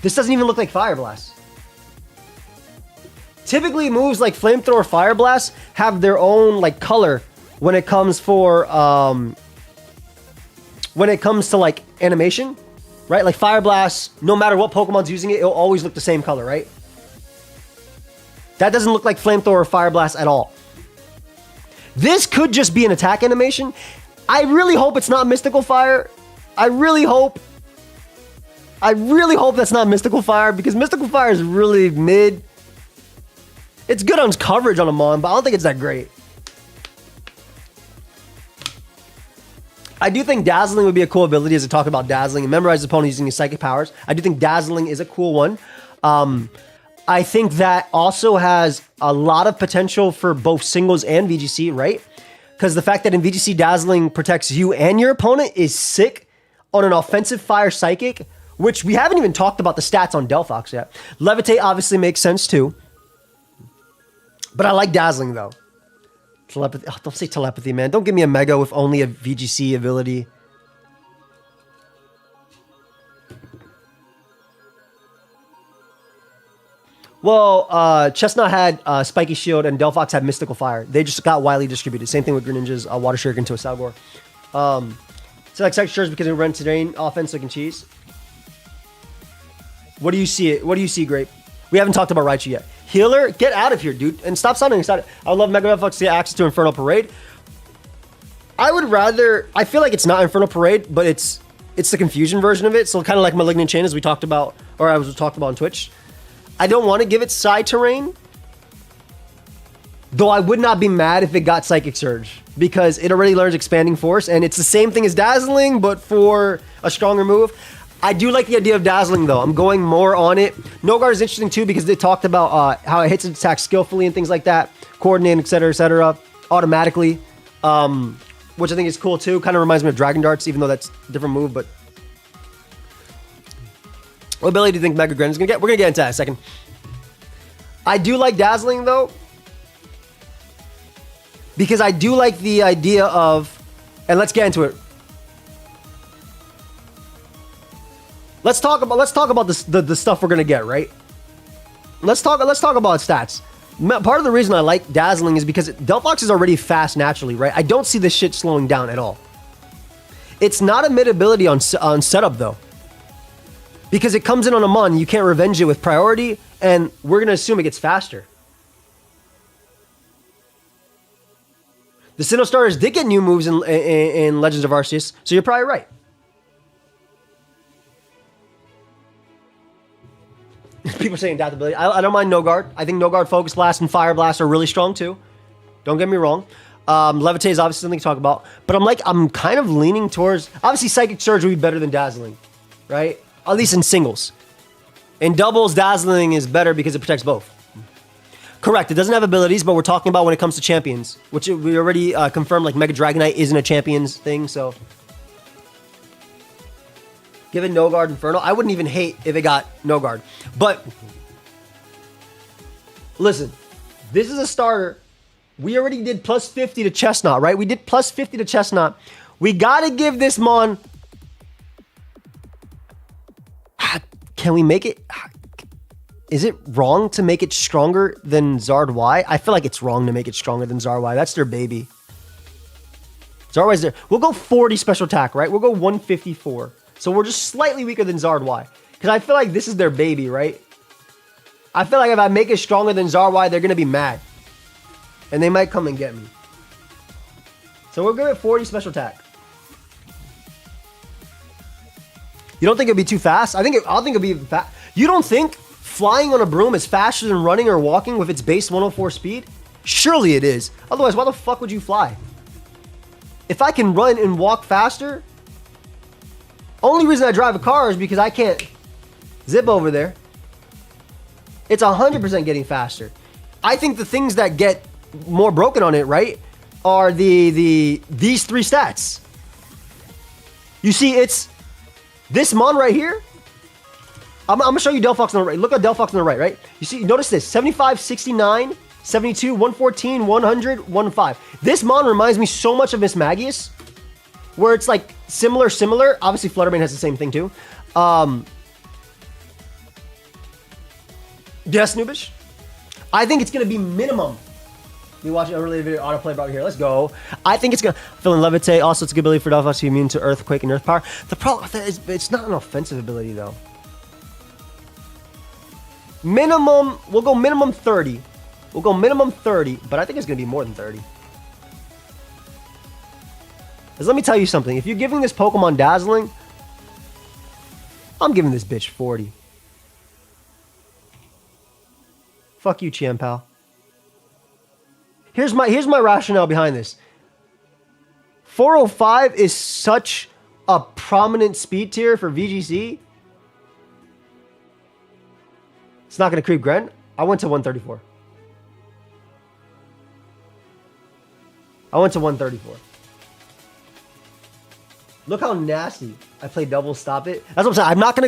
This doesn't even look like Fire Blast. Typically, moves like Flamethrower, Fire Blast have their own like color when it comes for when it comes to like animation, right? Like Fire Blast, no matter what Pokemon's using it, it'll always look the same color, right? That doesn't look like Flamethrower or Fire Blast at all. This could just be an attack animation. I really hope it's not Mystical Fire. I really hope that's not Mystical Fire, because Mystical Fire is really mid. It's good on coverage on a Mon, but I don't think it's that great. I do think Dazzling would be a cool ability, as I talk about Dazzling and memorize the opponent using his psychic powers. I do think Dazzling is a cool one. I think that also has a lot of potential for both singles and VGC, right? Because the fact that in VGC Dazzling protects you and your opponent is sick on an offensive fire psychic, which we haven't even talked about the stats on Delphox yet. Levitate obviously makes sense too. But I like Dazzling though. Telepathy. Oh, don't say telepathy, man. Don't give me a Mega with only a VGC ability. Well, Chestnut had Spiky Shield and Delphox had Mystical Fire. They just got widely distributed. Same thing with Greninja's Water Shuriken to a Salgor. Select Psychic Surge because it runs terrain offense so it can cheese. What do you see? What do you see, Grape? We haven't talked about Raichu yet. Healer, get out of here, dude, and stop sounding excited. I would love Mega Delphox to get access to Infernal Parade. I would rather. I feel like it's not Infernal Parade, but it's the confusion version of it. So kind of like Malignant Chain, as we talked about, or I was talked about on Twitch. I don't want to give it Psy Terrain, though I would not be mad if it got Psychic Surge, because it already learns Expanding Force, and it's the same thing as Dazzling, but for a stronger move. I do like the idea of Dazzling, though. I'm going more on it. No Guard is interesting, too, because they talked about how it hits its attack skillfully and things like that, coordinating, etc., automatically, which I think is cool, too. Kind of reminds me of Dragon Darts, even though that's a different move, but... What ability do you think Mega Greninja is going to get? We're going to get into that in a second. I do like Dazzling, though, because I do like the idea of... And let's get into it. Let's talk about this, the stuff we're going to get, right? Let's talk about stats. Part of the reason I like Dazzling is because Delphox is already fast naturally, right? I don't see this shit slowing down at all. It's not a mid ability on setup, though. Because it comes in on a Mon, you can't revenge it with priority, and we're going to assume it gets faster. The Sinnoh Starters did get new moves in Legends of Arceus, so you're probably right. People saying adaptability. I don't mind No Guard. I think No Guard, Focus Blast, and Fire Blast are really strong too. Don't get me wrong. Levitate is obviously something to talk about, but I'm kind of leaning towards... Obviously, Psychic Surge would be better than Dazzling, right? At least in singles. In doubles, Dazzling is better because it protects both. Correct. It doesn't have abilities, but we're talking about when it comes to champions, which we already confirmed, like Mega Dragonite isn't a champions thing, so... Given No Guard Inferno, I wouldn't even hate if it got No Guard. But, listen, this is a starter. We already did plus 50 to Chestnut, right? We did plus 50 to Chestnut. We gotta give this Mon... Can we make it... Is it wrong to make it stronger than Zard Y? I feel like it's wrong to make it stronger than Zard Y. That's their baby. Zard Y's there. We'll go 40 special attack, right? We'll go 154. So we're just slightly weaker than Zard Y. Because I feel like this is their baby, right? I feel like if I make it stronger than Zard Y, they're going to be mad. And they might come and get me. So we're good at 40 special attack. You don't think it'd be too fast? I think it'd be fast. You don't think flying on a broom is faster than running or walking with its base 104 speed? Surely it is. Otherwise, why the fuck would you fly? If I can run and walk faster... Only reason I drive a car is because I can't zip over there. It's 100% getting faster. I think the things that get more broken on it, right, are these three stats. You see, it's this Mon right here. I'm going to show you Delphox on the right. Look at Delphox on the right, right? You see, notice this, 75, 69, 72, 114, 100, 105. This mon reminds me so much of Miss Magius, where it's like similar. Obviously, Fluttermane has the same thing too. Yes, Noobish. I think it's going to be minimum. Be watching a related video autoplay about here. Let's go. I think it's going to fill in Levitate. Also, it's a good ability for Delphox to be immune to Earthquake and Earth Power. The problem with that is it's not an offensive ability, though. Minimum, we'll go minimum 30. We'll go minimum 30, but I think it's going to be more than 30. Because let me tell you something. If you're giving this Pokemon Dazzling, I'm giving this bitch 40. Fuck you, Chien-Pao. Here's my rationale behind this. 405 is such a prominent speed tier for VGC. It's not going to creep Gren. I went to 134. I went to 134. Look how nasty I played double stop it. That's what I'm saying. I'm not gonna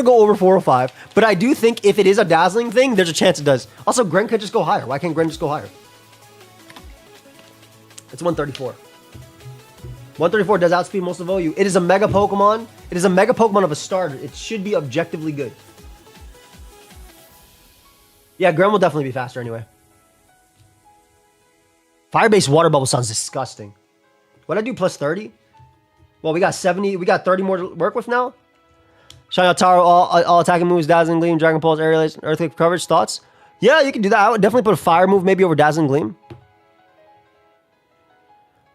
go over 405, but I do think if it is a dazzling thing, there's a chance it does. Also, Gren could just go higher. Why can't Gren just go higher? It's 134. 134 does outspeed most of OU. It is a mega Pokemon. It is a mega Pokemon of a starter. It should be objectively good. Yeah, Gren will definitely be faster anyway. Fire-based water bubble sounds disgusting. What'd I do plus 30? Well, we got 70. We got 30 more to work with now. Shiny Taro, all attacking moves, Dazzling Gleam, Dragon Pulse, Aerial Ace, Earthquake coverage. Thoughts? Yeah, you can do that. I would definitely put a fire move maybe over Dazzling Gleam.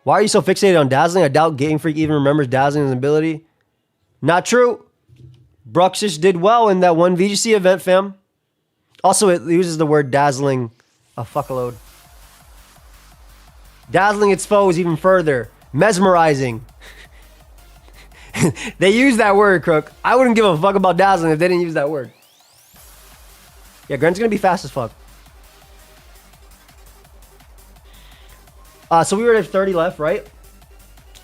Why are you so fixated on Dazzling? I doubt Game Freak even remembers Dazzling's ability. Not true. Bruxish did well in that one VGC event, fam. Also, it uses the word Dazzling a fuckload. Dazzling its foes even further. Mesmerizing. They use that word, Crook. I wouldn't give a fuck about Dazzling if they didn't use that word. Yeah, Gren's gonna be fast as fuck. So we were at 30 left, right?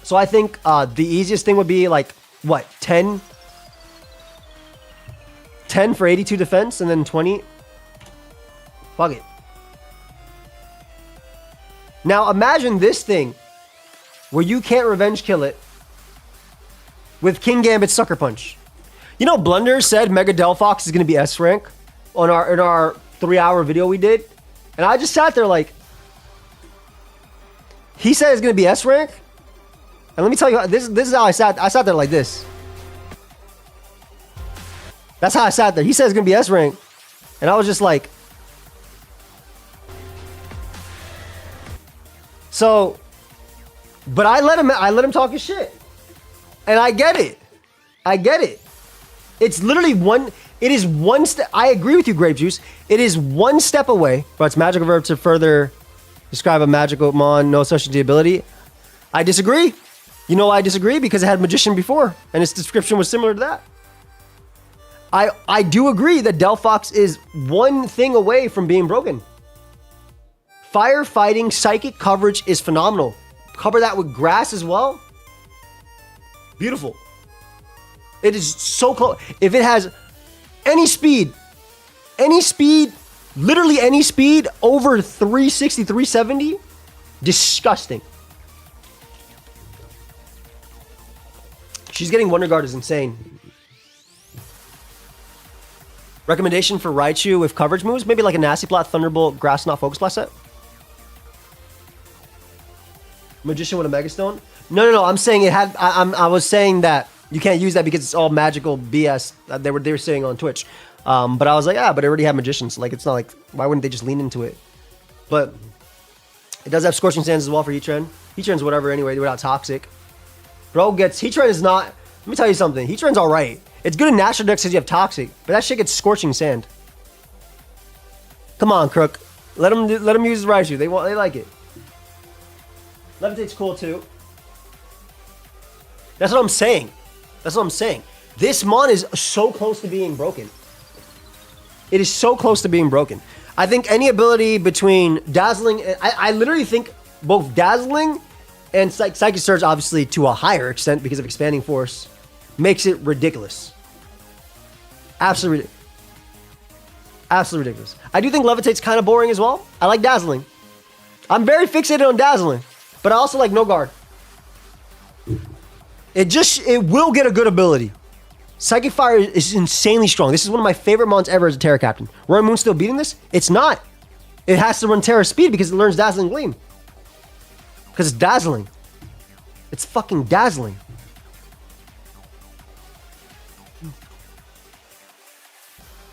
So I think the easiest thing would be like, what, 10? 10 for 82 defense and then 20. Fuck it. Now imagine this thing where you can't revenge kill it with King Gambit's Sucker Punch. You know, Blunder said Mega Delphox is going to be S rank in our 3-hour video we did. And I just sat there like, he said it's going to be S rank. And let me tell you, this is how I sat. I sat there like this. That's how I sat there. He said it's going to be S rank. And I was just like, so, but I let him talk his shit. And I get it. I get it. It's literally it is one step. I agree with you, Grape Juice. It is one step away, but it's magical verb to further describe a magical mon, no such ability. I disagree. You know why I disagree? Because it had Magician before, and its description was similar to that. I do agree that Delphox is one thing away from being broken. Firefighting psychic coverage is phenomenal. Cover that with grass as well. Beautiful. It is so close. If it has any speed, literally any speed over 360, 370, disgusting. She's getting Wonder Guard is insane. Recommendation for Raichu with coverage moves? Maybe like a Nasty Plot, Thunderbolt, Grass Knot, Focus Blast set? Magician with a Megastone? No. I'm saying it had. I was saying that you can't use that because it's all magical BS. They were saying on Twitch. But I was like, but it already had Magicians. Like, it's not like, why wouldn't they just lean into it? But it does have Scorching Sands as well for Heatran. Heatran's whatever anyway, without Toxic. Bro gets Heatran is not. Let me tell you something. Heatran's all right. It's good in National Dex because you have Toxic, but that shit gets Scorching Sand. Come on, Crook. Let him use Raichu. They like it. Levitate's cool too. That's what I'm saying. This mon is so close to being broken. It is so close to being broken. I think any ability between Dazzling, I literally think both Dazzling and Psychic Surge, obviously to a higher extent because of Expanding Force, makes it ridiculous. Absolutely Absolutely ridiculous. I do think Levitate's kind of boring as well. I like Dazzling. I'm very fixated on Dazzling, but I also like No Guard. It will get a good ability. Psychic Fire is insanely strong. This is one of my favorite mons ever as a Terra Captain. Roaring Moon still beating this? It's not. It has to run Terra Speed because it learns Dazzling Gleam. Because it's dazzling. It's fucking dazzling.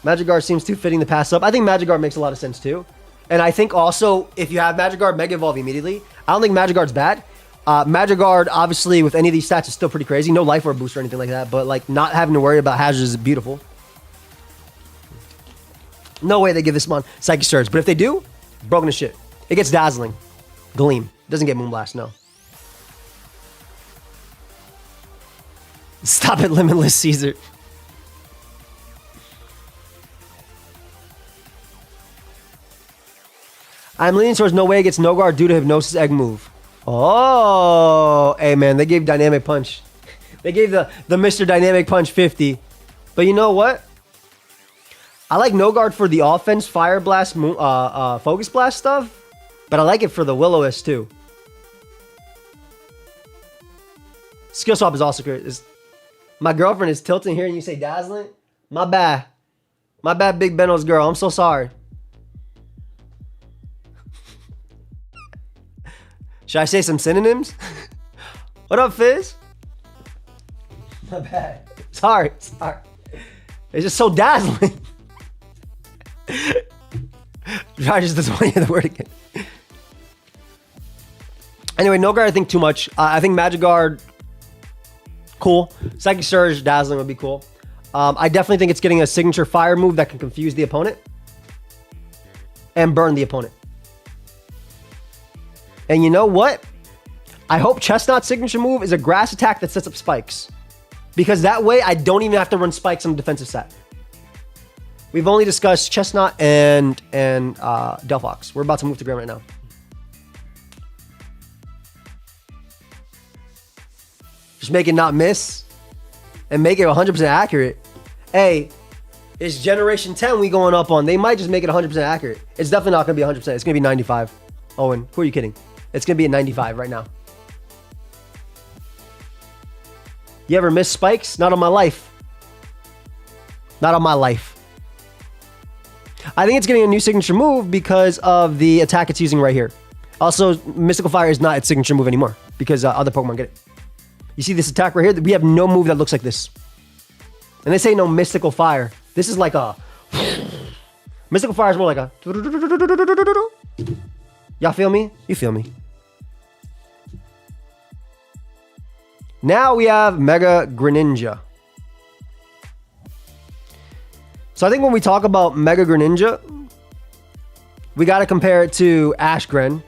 Magic Guard seems too fitting to pass up. I think Magic Guard makes a lot of sense too. And I think also, if you have Magic Guard, Mega Evolve immediately. I don't think Magic Guard's bad. Magic Guard, obviously, with any of these stats, is still pretty crazy. No Life Orb boost or anything like that, but like not having to worry about hazards is beautiful. No way they give this mon Psychic Surge, but if they do, broken as shit. It gets Dazzling Gleam. Doesn't get Moonblast, no. Stop it, Limitless Caesar. I'm leaning towards No Way gets No Guard due to Hypnosis Egg move. Oh, hey man, they gave Dynamic Punch. They gave the Mr. Dynamic Punch 50. But you know what? I like No Guard for the offense, Fire Blast, Focus Blast stuff. But I like it for the Will-O-Wisp too. Skill Swap is also great. My girlfriend is tilting here and you say Dazzling? My bad. My bad, Big Benno's girl. I'm so sorry. Should I say some synonyms? What up, Fizz? My bad. Sorry. It's just so dazzling. I just doesn't want to hear the word again. Anyway, No Guard I think too much. I think Magic Guard, cool. Psychic Surge, Dazzling would be cool. I definitely think it's getting a signature fire move that can confuse the opponent and burn the opponent. And you know what? I hope Chestnut's signature move is a grass attack that sets up spikes. Because that way, I don't even have to run spikes on the defensive set. We've only discussed Chestnut and Delphox. We're about to move to Grand right now. Just make it not miss. And make it 100% accurate. Hey, it's Generation 10 we going up on. They might just make it 100% accurate. It's definitely not going to be 100%. It's going to be 95. Owen, who are you kidding? It's going to be at 95 right now. You ever miss spikes? Not on my life. Not on my life. I think it's getting a new signature move because of the attack it's using right here. Also, Mystical Fire is not its signature move anymore because other Pokemon get it. You see this attack right here? We have no move that looks like this. And they say no Mystical Fire. This is like a... Mystical Fire is more like a... Y'all feel me? You feel me. Now we have Mega Greninja. So I think when we talk about Mega Greninja, we got to compare it to Ashgren.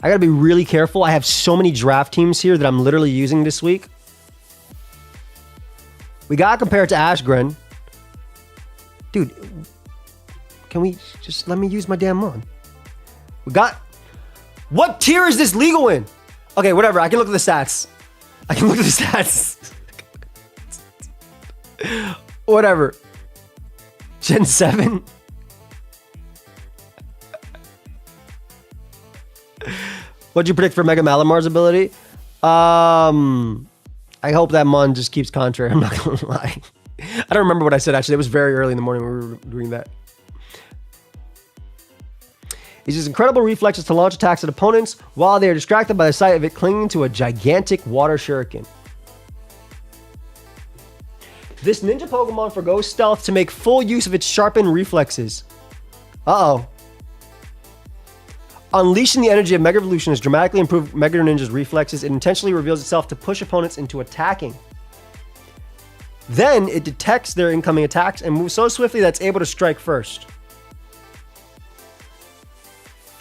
I got to be really careful. I have so many draft teams here that I'm literally using this week. We got to compare it to Ashgren. Dude, can we just let me use my damn mon? We got... What tier is this legal in? Okay, whatever. I can look at the stats. I can look at the stats. Whatever. Gen 7? What'd you predict for Mega Malamar's ability? I hope that mon just keeps contrary. I'm not gonna lie. I don't remember what I said, actually. It was very early in the morning when we were doing that. He uses incredible reflexes to launch attacks at opponents while they are distracted by the sight of it clinging to a gigantic water shuriken. This ninja Pokemon forgoes stealth to make full use of its sharpened reflexes. Uh-oh. Unleashing the energy of Mega Evolution has dramatically improved Mega Greninja's reflexes. It intentionally reveals itself to push opponents into attacking. Then it detects their incoming attacks and moves so swiftly that it's able to strike first.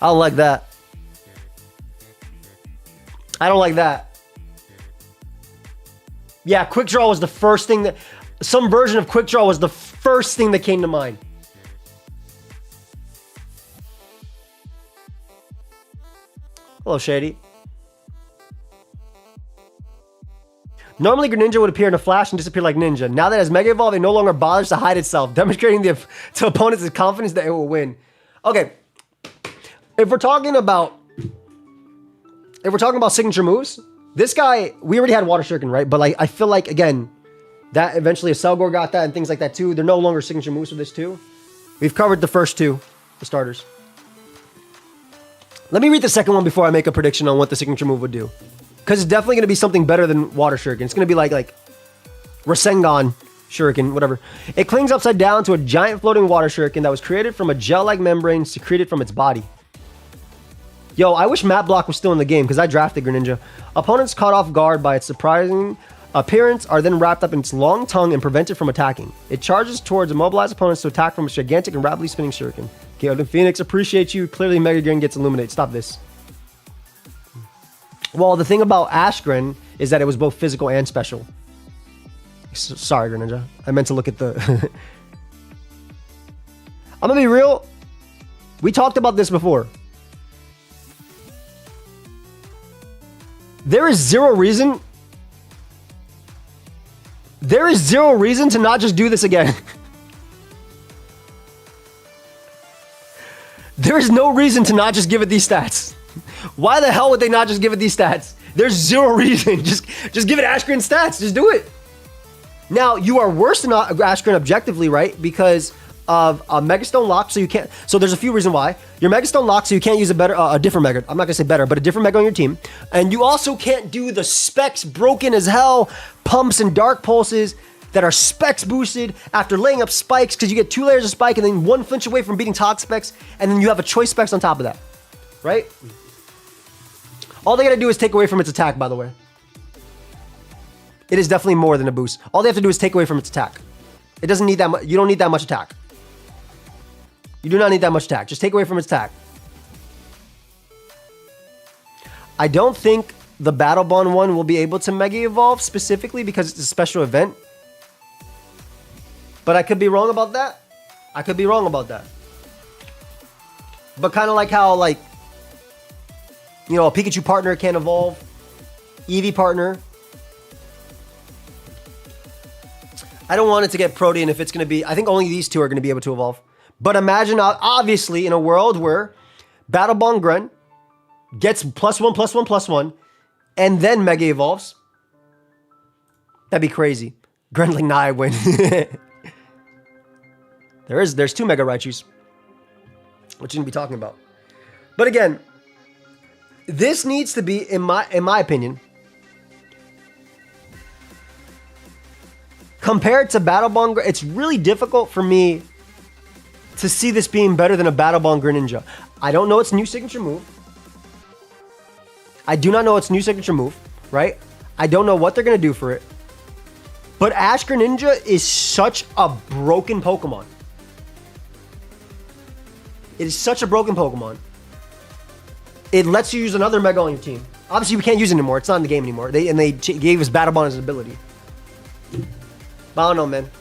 I don't like that. I don't like that. Yeah, Quick Draw was the first thing that... Some version of Quick Draw was the first thing that came to mind. Hello, Shady. Normally, Greninja would appear in a flash and disappear like Ninja. Now that it has Mega Evolve, it no longer bothers to hide itself, demonstrating to opponents its confidence that it will win. Okay, if we're talking about signature moves, this guy, we already had Water Shuriken, right? But like, I feel like again, that eventually a Selgor got that and things like that too. They're no longer signature moves for this too. We've covered the first two, the starters. Let me read the second one before I make a prediction on what the signature move would do. Because it's definitely going to be something better than Water Shuriken. It's going to be like Rasengan Shuriken, whatever. It clings upside down to a giant floating Water Shuriken that was created from a gel-like membrane secreted from its body. Yo, I wish Map Block was still in the game because I drafted Greninja. Opponents caught off guard by its surprising appearance are then wrapped up in its long tongue and prevented from attacking. It charges towards immobilized opponents to attack from its gigantic and rapidly spinning Shuriken. Golden Phoenix, appreciate you. Clearly, Mega Drain gets illuminated. Stop this. Well, the thing about Ashgren is that it was both physical and special. Sorry, Greninja. I meant to look at the... I'm gonna be real. We talked about this before. There is zero reason to not just do this again. There is no reason to not just give it these stats. Why the hell would they not just give it these stats? There's zero reason. Just give it Ashgren stats. Just do it. Now, you are worse than Ashgren objectively, right? Because of a Megastone lock, so you can't... So there's a few reasons why. Your Megastone lock, so you can't use a different Mega. I'm not going to say better, but a different Mega on your team. And you also can't do the specs broken as hell pumps and dark pulses that are specs boosted after laying up spikes, because you get 2 layers of spike and then 1 flinch away from beating Tox specs, and then you have a choice specs on top of that. Right? All they got to do is take away from its attack, by the way. It is definitely more than a boost. All they have to do is take away from its attack. It doesn't need that much. You don't need that much attack. You do not need that much attack. Just take away from its attack. I don't think the Battle Bond one will be able to Mega Evolve specifically because it's a special event. But I could be wrong about that. I could be wrong about that. But kind of like how, like, you know, a Pikachu partner can evolve. Eevee partner. I don't want it to get Protean if it's going to be... I think only these two are going to be able to evolve. But imagine, obviously, in a world where Battle Bond Gren gets +1/+1/+1 and then Mega Evolves. That'd be crazy. Grenling, nah, I win. There's 2 Mega Raichus. What you gonna be talking about? But again, this needs to be, in my opinion, compared to Battle Bond, it's really difficult for me to see this being better than a Battle Bond Greninja. I don't know its new signature move. I do not know its new signature move, right? I don't know what they're going to do for it. But Ash Greninja is such a broken Pokemon. It is such a broken Pokemon. It lets you use another Mega on your team. Obviously, we can't use it anymore. It's not in the game anymore. They gave us Battle Bond as an ability. But I don't know, man.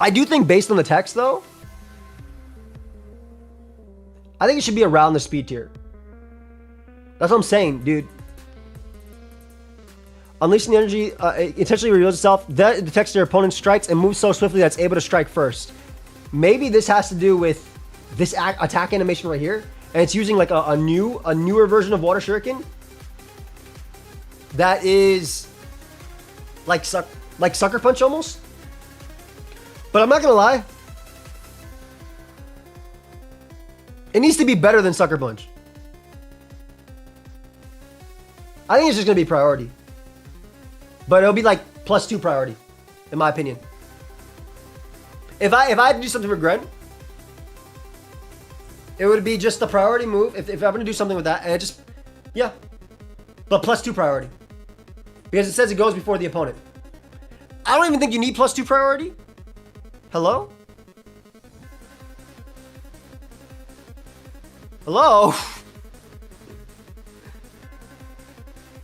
I do think based on the text, though, I think it should be around the speed tier. That's what I'm saying, dude. Unleashing the energy, it intentionally reveals itself. That detects your opponent's strikes and moves so swiftly that it's able to strike first. Maybe this has to do with this attack animation right here. And it's using like a newer version of Water Shuriken. That is like Sucker Punch almost. But I'm not gonna lie. It needs to be better than Sucker Punch. I think it's just gonna be priority. But it'll be like +2 priority, in my opinion. If I had to do something for Gren, it would be just the priority move. If I'm gonna do something with that, and it just, yeah. But +2 priority. Because it says it goes before the opponent. I don't even think you need +2 priority. Hello? Hello?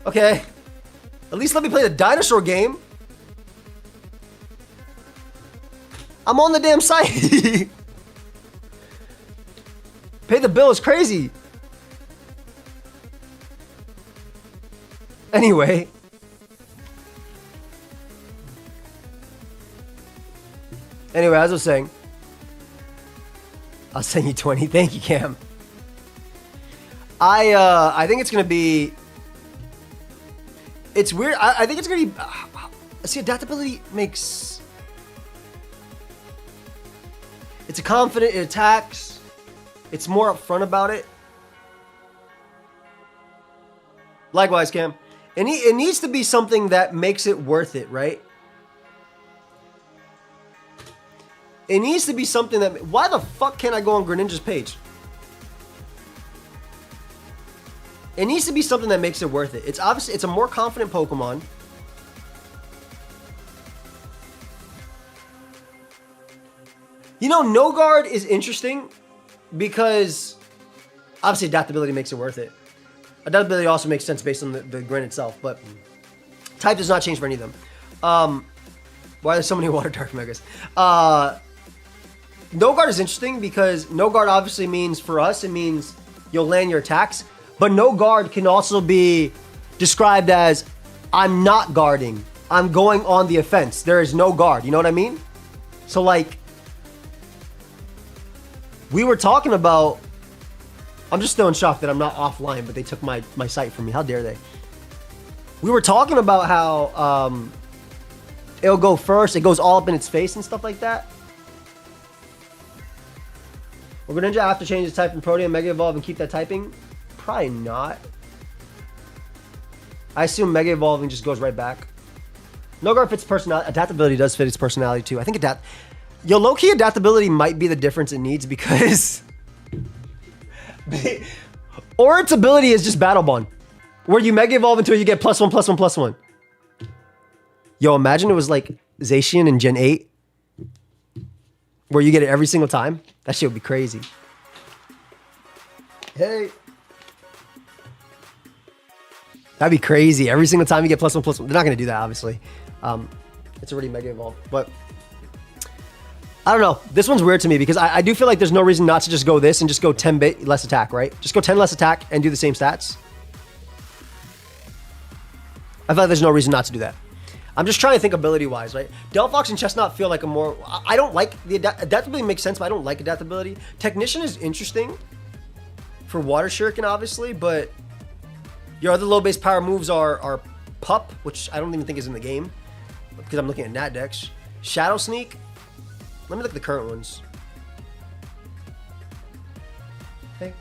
Okay. At least let me play the dinosaur game. I'm on the damn site. Pay the bill is crazy. Anyway. Anyway, as I was saying, I'll send you 20. Thank you, Cam. I think it's gonna be. It's weird. I think it's gonna be. See, adaptability makes. It's a confident. It attacks. It's more upfront about it. Likewise, Cam. It needs to be something that makes it worth it, right? It needs to be something that... Why the fuck can't I go on Greninja's page? It needs to be something that makes it worth it. It's obviously... It's a more confident Pokemon. You know, No Guard is interesting because obviously adaptability makes it worth it. Adaptability also makes sense based on the Grin itself, but type does not change for any of them. Why are there so many Water Dark Megas? No Guard is interesting because No Guard obviously means, for us, it means you'll land your attacks. But No Guard can also be described as, I'm not guarding. I'm going on the offense. There is no guard. You know what I mean? So, like, we were talking about... I'm just still in shock that I'm not offline, but they took my site from me. How dare they? We were talking about how it'll go first. It goes all up in its face and stuff like that. Will Greninja have to change its type from Protean, Mega Evolve, and keep that typing? Probably not. I assume Mega Evolving just goes right back. No Guard fits personality. Adaptability does fit its personality too. I think low-key adaptability might be the difference it needs because... or its ability is just Battle Bond, where you Mega Evolve until you get +1/+1/+1. Yo, imagine it was like Zacian in Gen 8, where you get it every single time. That shit would be crazy. Hey. That'd be crazy. Every single time you get +1/+1. They're not going to do that, obviously. It's already Mega Evolved. But I don't know. This one's weird to me because I do feel like there's no reason not to just go this and just go 10 bit less attack, right? Just go 10 less attack and do the same stats. I feel like there's no reason not to do that. I'm just trying to think ability-wise, right? Delphox and Chestnut feel like a more... I don't like... Adaptability makes sense, but I don't like adaptability. Technician is interesting for Water Shuriken, obviously, but your other low-base power moves are Pup, which I don't even think is in the game because I'm looking at Nat Dex. Shadow Sneak. Let me look at the current ones. Okay.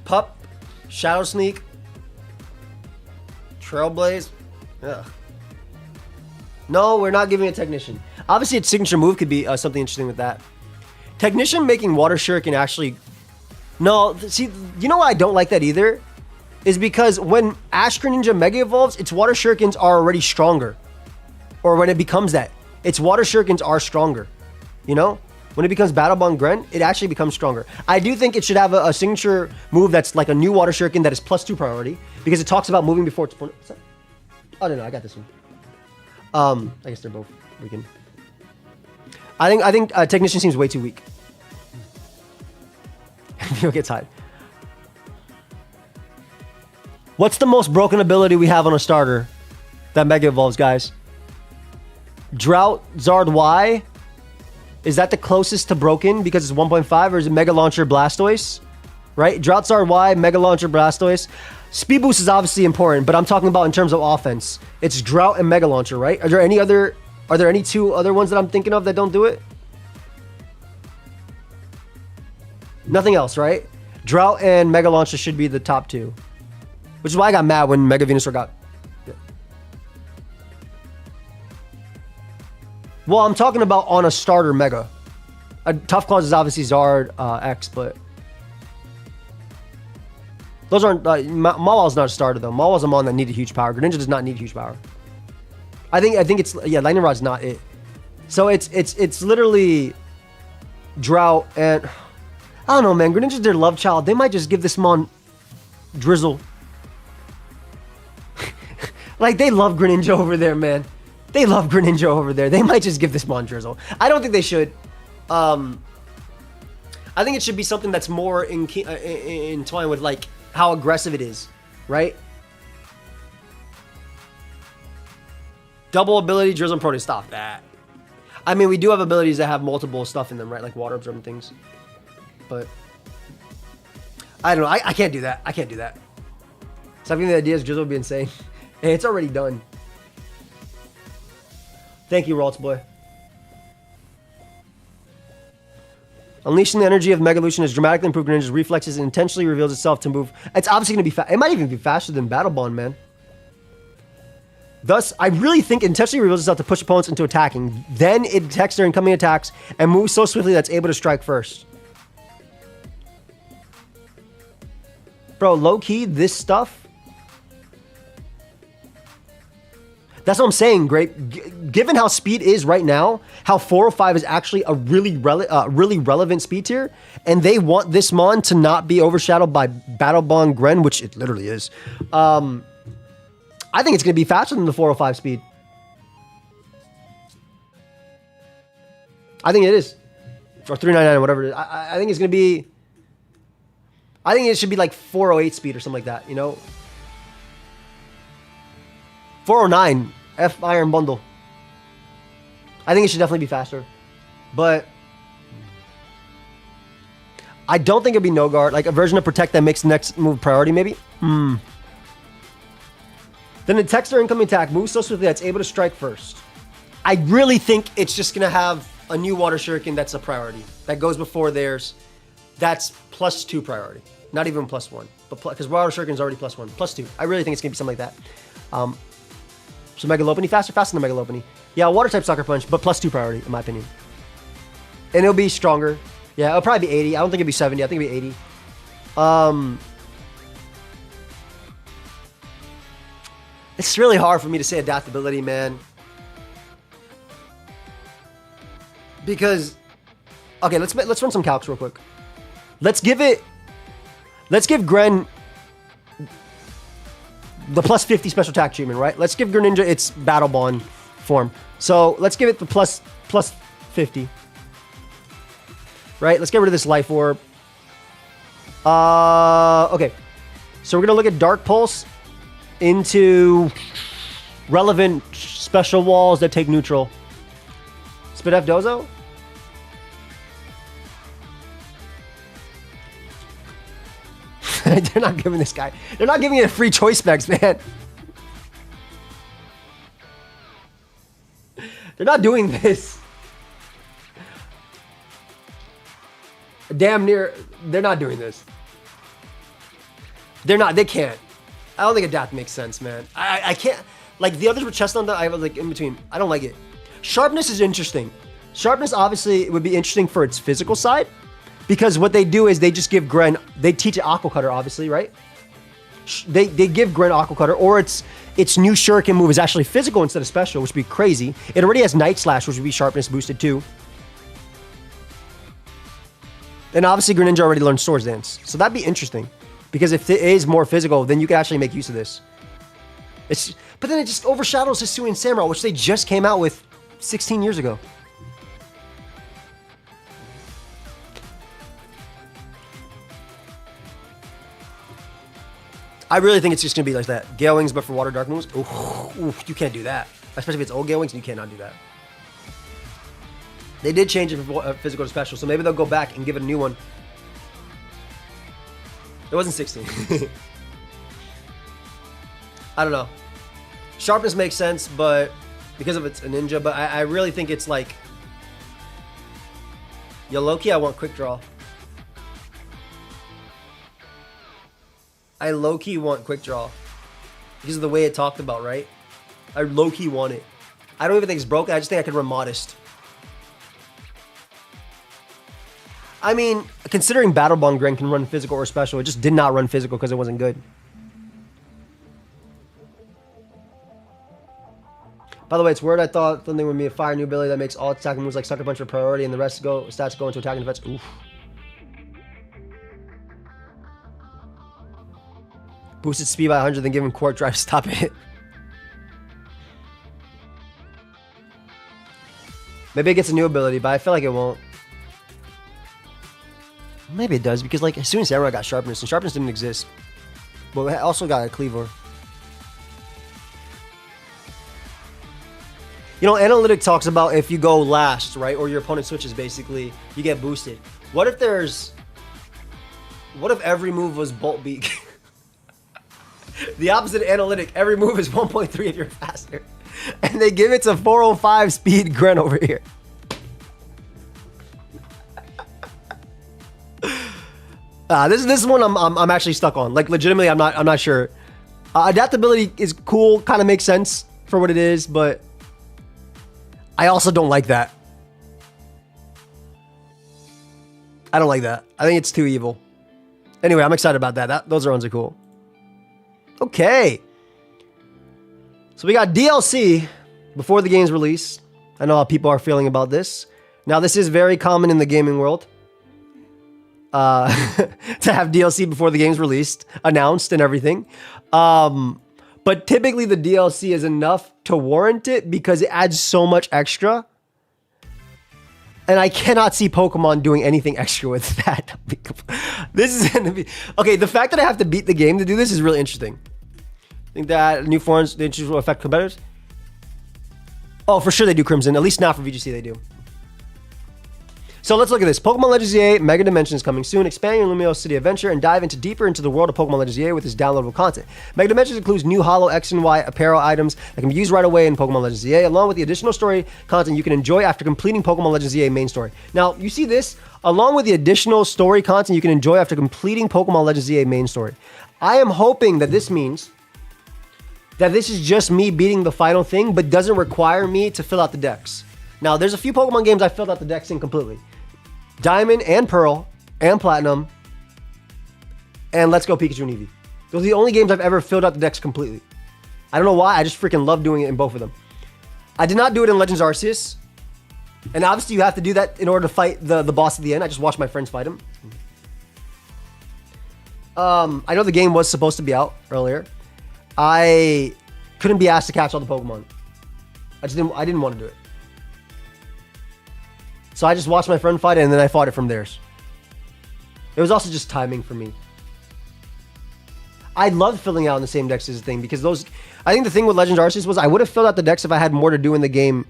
Pup, Shadow Sneak, Trailblaze. Ugh. No, we're not giving a Technician. Obviously, its signature move could be something interesting with that. Technician making Water Shuriken actually... No, see, you know why I don't like that either? Is because when Ash Greninja Mega Evolves, its Water Shurikens are already stronger. Or when it becomes that, its Water Shurikens are stronger. You know? When it becomes Battle Bond Gren, it actually becomes stronger. I do think it should have a signature move that's like a new Water Shuriken that is +2 priority. Because it talks about moving before its opponent. Oh, no, I got this one. I guess they're both weakened. I think Technician seems way too weak. You'll get tired. What's the most broken ability we have on a starter that Mega Evolves, guys? Drought Zard Y? Is that the closest to broken because it's 1.5, or is it Mega Launcher Blastoise? Right? Drought Zard Y, Mega Launcher Blastoise. Speed Boost is obviously important, but I'm talking about in terms of offense. It's Drought and Mega Launcher, right? Are there any two other ones that I'm thinking of that don't do it? Nothing else, right? Drought and Mega Launcher should be the top two. Which is why I got mad when Mega Venusaur got... Yeah. Well, I'm talking about on a starter Mega. Tough Claws is obviously Zard X, but... Those aren't... Mawil's not a starter, though. Mawil's a mon that needed huge power. Greninja does not need huge power. I think it's... Yeah, Lightning Rod's not it. So it's literally... Drought and... I don't know, man. Greninja's their love child. They might just give this mon... Drizzle. Like, they love Greninja over there, man. They love Greninja over there. They might just give this mon Drizzle. I don't think they should. I think it should be something that's more entwined with, like, how aggressive it is, right? Double ability, Drizzle and Prone. Stop that. I mean, we do have abilities that have multiple stuff in them, right? Like water absorbing things. But I don't know. I can't do that. I can't do that. Stop giving me the ideas. Drizzle would be insane. Hey, it's already done. Thank you, Ralts boy. Unleashing the energy of Megalution has dramatically improved Greninja's reflexes and intentionally reveals itself to move. It's obviously going to be fast. It might even be faster than Battle Bond, man. Thus, I really think it intentionally reveals itself to push opponents into attacking. Then it detects their incoming attacks and moves so swiftly that it's able to strike first. Bro, low-key, this stuff... That's what I'm saying, Grape. Given how speed is right now, how 405 is actually a really relevant speed tier, and they want this Mon to not be overshadowed by Battle Bond Gren, which it literally is. I think it's going to be faster than the 405 speed. I think it is. Or 399, whatever it is. I think it's going to be... I think it should be like 408 speed or something like that, you know? 409 F Iron Bundle. I think it should definitely be faster. But I don't think it'd be no guard. Like a version of Protect that makes the next move priority, maybe? Then it detects their incoming attack, moves so swiftly that it's able to strike first. I really think it's just going to have a new Water Shuriken that's a priority. That goes before theirs. That's +2 priority. Not even +1. But because Water Shuriken is already +1. +2. I really think it's going to be something like that. So Mega Lopunny, faster than Mega Lopunny. Yeah, Water type Sucker Punch, but +2 priority, in my opinion. And it'll be stronger. Yeah, it'll probably be 80. I don't think it'll be 70. I think it'll be 80. It's really hard for me to say adaptability, man. Because, okay, let's run some calcs real quick. Let's give Gren the +50 special attack treatment, right? Let's give Greninja its Battle Bond form. So let's give it the plus 50. Right? Let's get rid of this Life Orb. Okay. So we're going to look at Dark Pulse into relevant special walls that take neutral. Spidef Dozo? They're not giving this guy. They're not giving it a free choice specs, man. They're not doing this. Damn near. They're not doing this. They're not. They can't. I don't think Adapt makes sense, man. I can't. Like, the others were Chestnut that I was like in between. I don't like it. Sharpness is interesting. Sharpness, obviously, would be interesting for its physical side. Because what they do is they just give Gren, they teach it Aqua Cutter, obviously, right? They give Gren Aqua Cutter, or its new Shuriken move is actually physical instead of special, which would be crazy. It already has Night Slash, which would be sharpness boosted too. And obviously Greninja already learned Swords Dance. So that'd be interesting. Because if it is more physical, then you can actually make use of this. But then it just overshadows Hisuian Samurott, which they just came out with 16 years ago. I really think it's just going to be like that. Gale Wings, but for Water Dark moves? Oof, you can't do that. Especially if it's old Gale Wings, you cannot do that. They did change it from physical to special, so maybe they'll go back and give it a new one. It wasn't 16. I don't know. Sharpness makes sense, but because of it's a ninja, but I really think it's like... Yo, low-key, I want Quick Draw. I low-key want Quick Draw. Because of the way it talked about, right? I low-key want it. I don't even think it's broken. I just think I could run Modest. I mean, considering Battle Bond Gren can run physical or special, it just did not run physical because it wasn't good. By the way, it's weird. I thought something would be a fire new ability that makes all attacking moves like Sucker Punch a priority and the rest stats go into attack and defense. Oof. Boosted speed by 100, then give him Quark Drive. Stop it. Maybe it gets a new ability, but I feel like it won't. Maybe it does, because like as soon as Samurai got Sharpness, and Sharpness didn't exist. But it also got a Cleaver. You know, analytic talks about if you go last, right, or your opponent switches, basically, you get boosted. What if every move was Bolt Beak? The opposite of analytic, every move is 1.3 if you're faster. And they give it to 405 speed Gren over here. This one I'm actually stuck on. Like, legitimately, I'm not sure. Adaptability is cool, kind of makes sense for what it is, but I also don't like that. I don't like that. I think it's too evil. Anyway, I'm excited about that. Those runs are cool. Okay. So we got DLC before the game's release. I know how people are feeling about this. Now, this is very common in the gaming world. To have DLC before the game's released, announced and everything. But typically the DLC is enough to warrant it because it adds so much extra. And I cannot see Pokemon doing anything extra with that. This is going to be... Okay, the fact that I have to beat the game to do this is really interesting. I think that new forms, the introduce will affect competitors. Oh, for sure they do, Crimson. At least now for VGC they do. So let's look at this. Pokemon Legends ZA Mega Dimensions coming soon. Expand your Lumiose City adventure and dive deeper into the world of Pokemon Legends ZA with this downloadable content. Mega Dimensions includes new Holo X and Y apparel items that can be used right away in Pokemon Legends ZA, along with the additional story content you can enjoy after completing Pokemon Legends ZA main story. Now, you see this? Along with the additional story content you can enjoy after completing Pokemon Legends ZA main story. I am hoping that this means that this is just me beating the final thing, but doesn't require me to fill out the decks. Now, there's a few Pokemon games I filled out the decks in completely. Diamond and Pearl and Platinum and Let's Go Pikachu and Eevee. Those are the only games I've ever filled out the decks completely. I don't know why, I just freaking love doing it in both of them. I did not do it in Legends Arceus. And obviously you have to do that in order to fight the boss at the end. I just watched my friends fight him. I know the game was supposed to be out earlier. I couldn't be asked to catch all the Pokemon. I didn't want to do it. So I just watched my friend fight it, and then I fought it from theirs. It was also just timing for me. I loved filling out in the same decks as the thing, because those... I think the thing with Legends Arceus was I would have filled out the decks if I had more to do in the game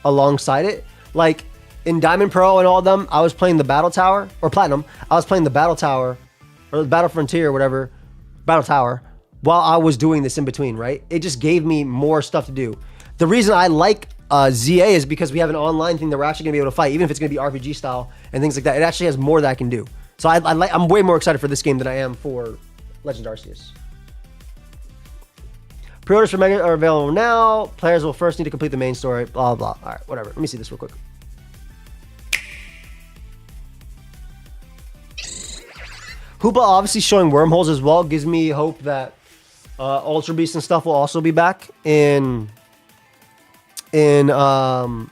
alongside it. Like, in Diamond Pearl and all of them, I was playing the Battle Tower, or Platinum, I was playing the Battle Tower, or the Battle Frontier, or whatever, Battle Tower, while I was doing this in between, right? It just gave me more stuff to do. The reason I like ZA is because we have an online thing that we're actually going to be able to fight, even if it's going to be RPG style and things like that. It actually has more that I can do. So I'm way more excited for this game than I am for Legends Arceus. Pre-orders for Mega are available now. Players will first need to complete the main story. Blah, blah. All right, whatever. Let me see this real quick. Hoopa obviously showing wormholes as well. Gives me hope that Ultra Beast and stuff will also be back in the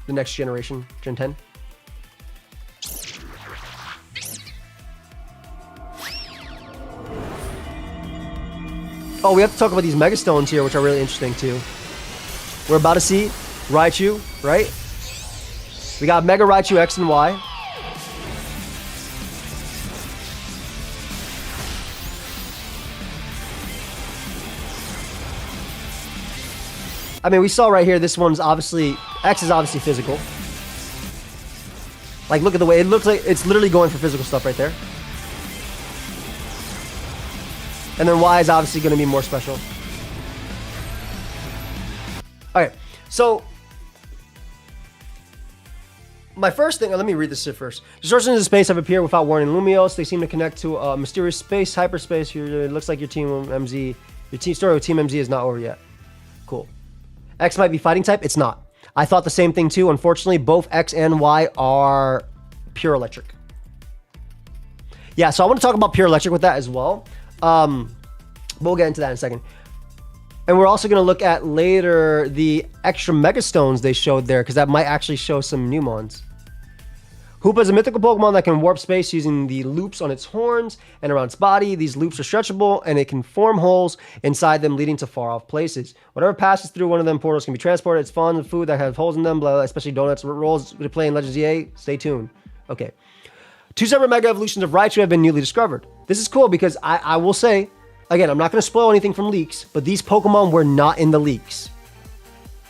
next generation, Gen 10. Oh, we have to talk about these Mega Stones here, which are really interesting too. We're about to see Raichu, right? We got Mega Raichu X and Y. I mean, we saw right here, this one's obviously, X is obviously physical. Like, look at the way, it looks like it's literally going for physical stuff right there. And then Y is obviously going to be more special. Alright, so my first thing, let me read this shit first. Distortions in space have appeared without warning. Lumiose, they seem to connect to a mysterious space, hyperspace. It looks like your team MZ, your team story with Team MZ is not over yet. Cool. X might be fighting type. It's not. I thought the same thing too. Unfortunately, both X and Y are pure electric. Yeah, so I want to talk about pure electric with that as well. We'll get into that in a second. And we're also going to look at later the extra Mega Stones they showed there, because that might actually show some new mons. Hoopa is a mythical Pokemon that can warp space using the loops on its horns and around its body. These loops are stretchable, and it can form holes inside them, leading to far-off places. Whatever passes through one of them portals can be transported. It's fun food that has holes in them, blah, blah, especially donuts. Rolls to play in Legends ZA. Stay tuned. Okay. 2 separate Mega Evolutions of Raichu have been newly discovered. This is cool because I will say, again, I'm not going to spoil anything from leaks, but these Pokemon were not in the leaks.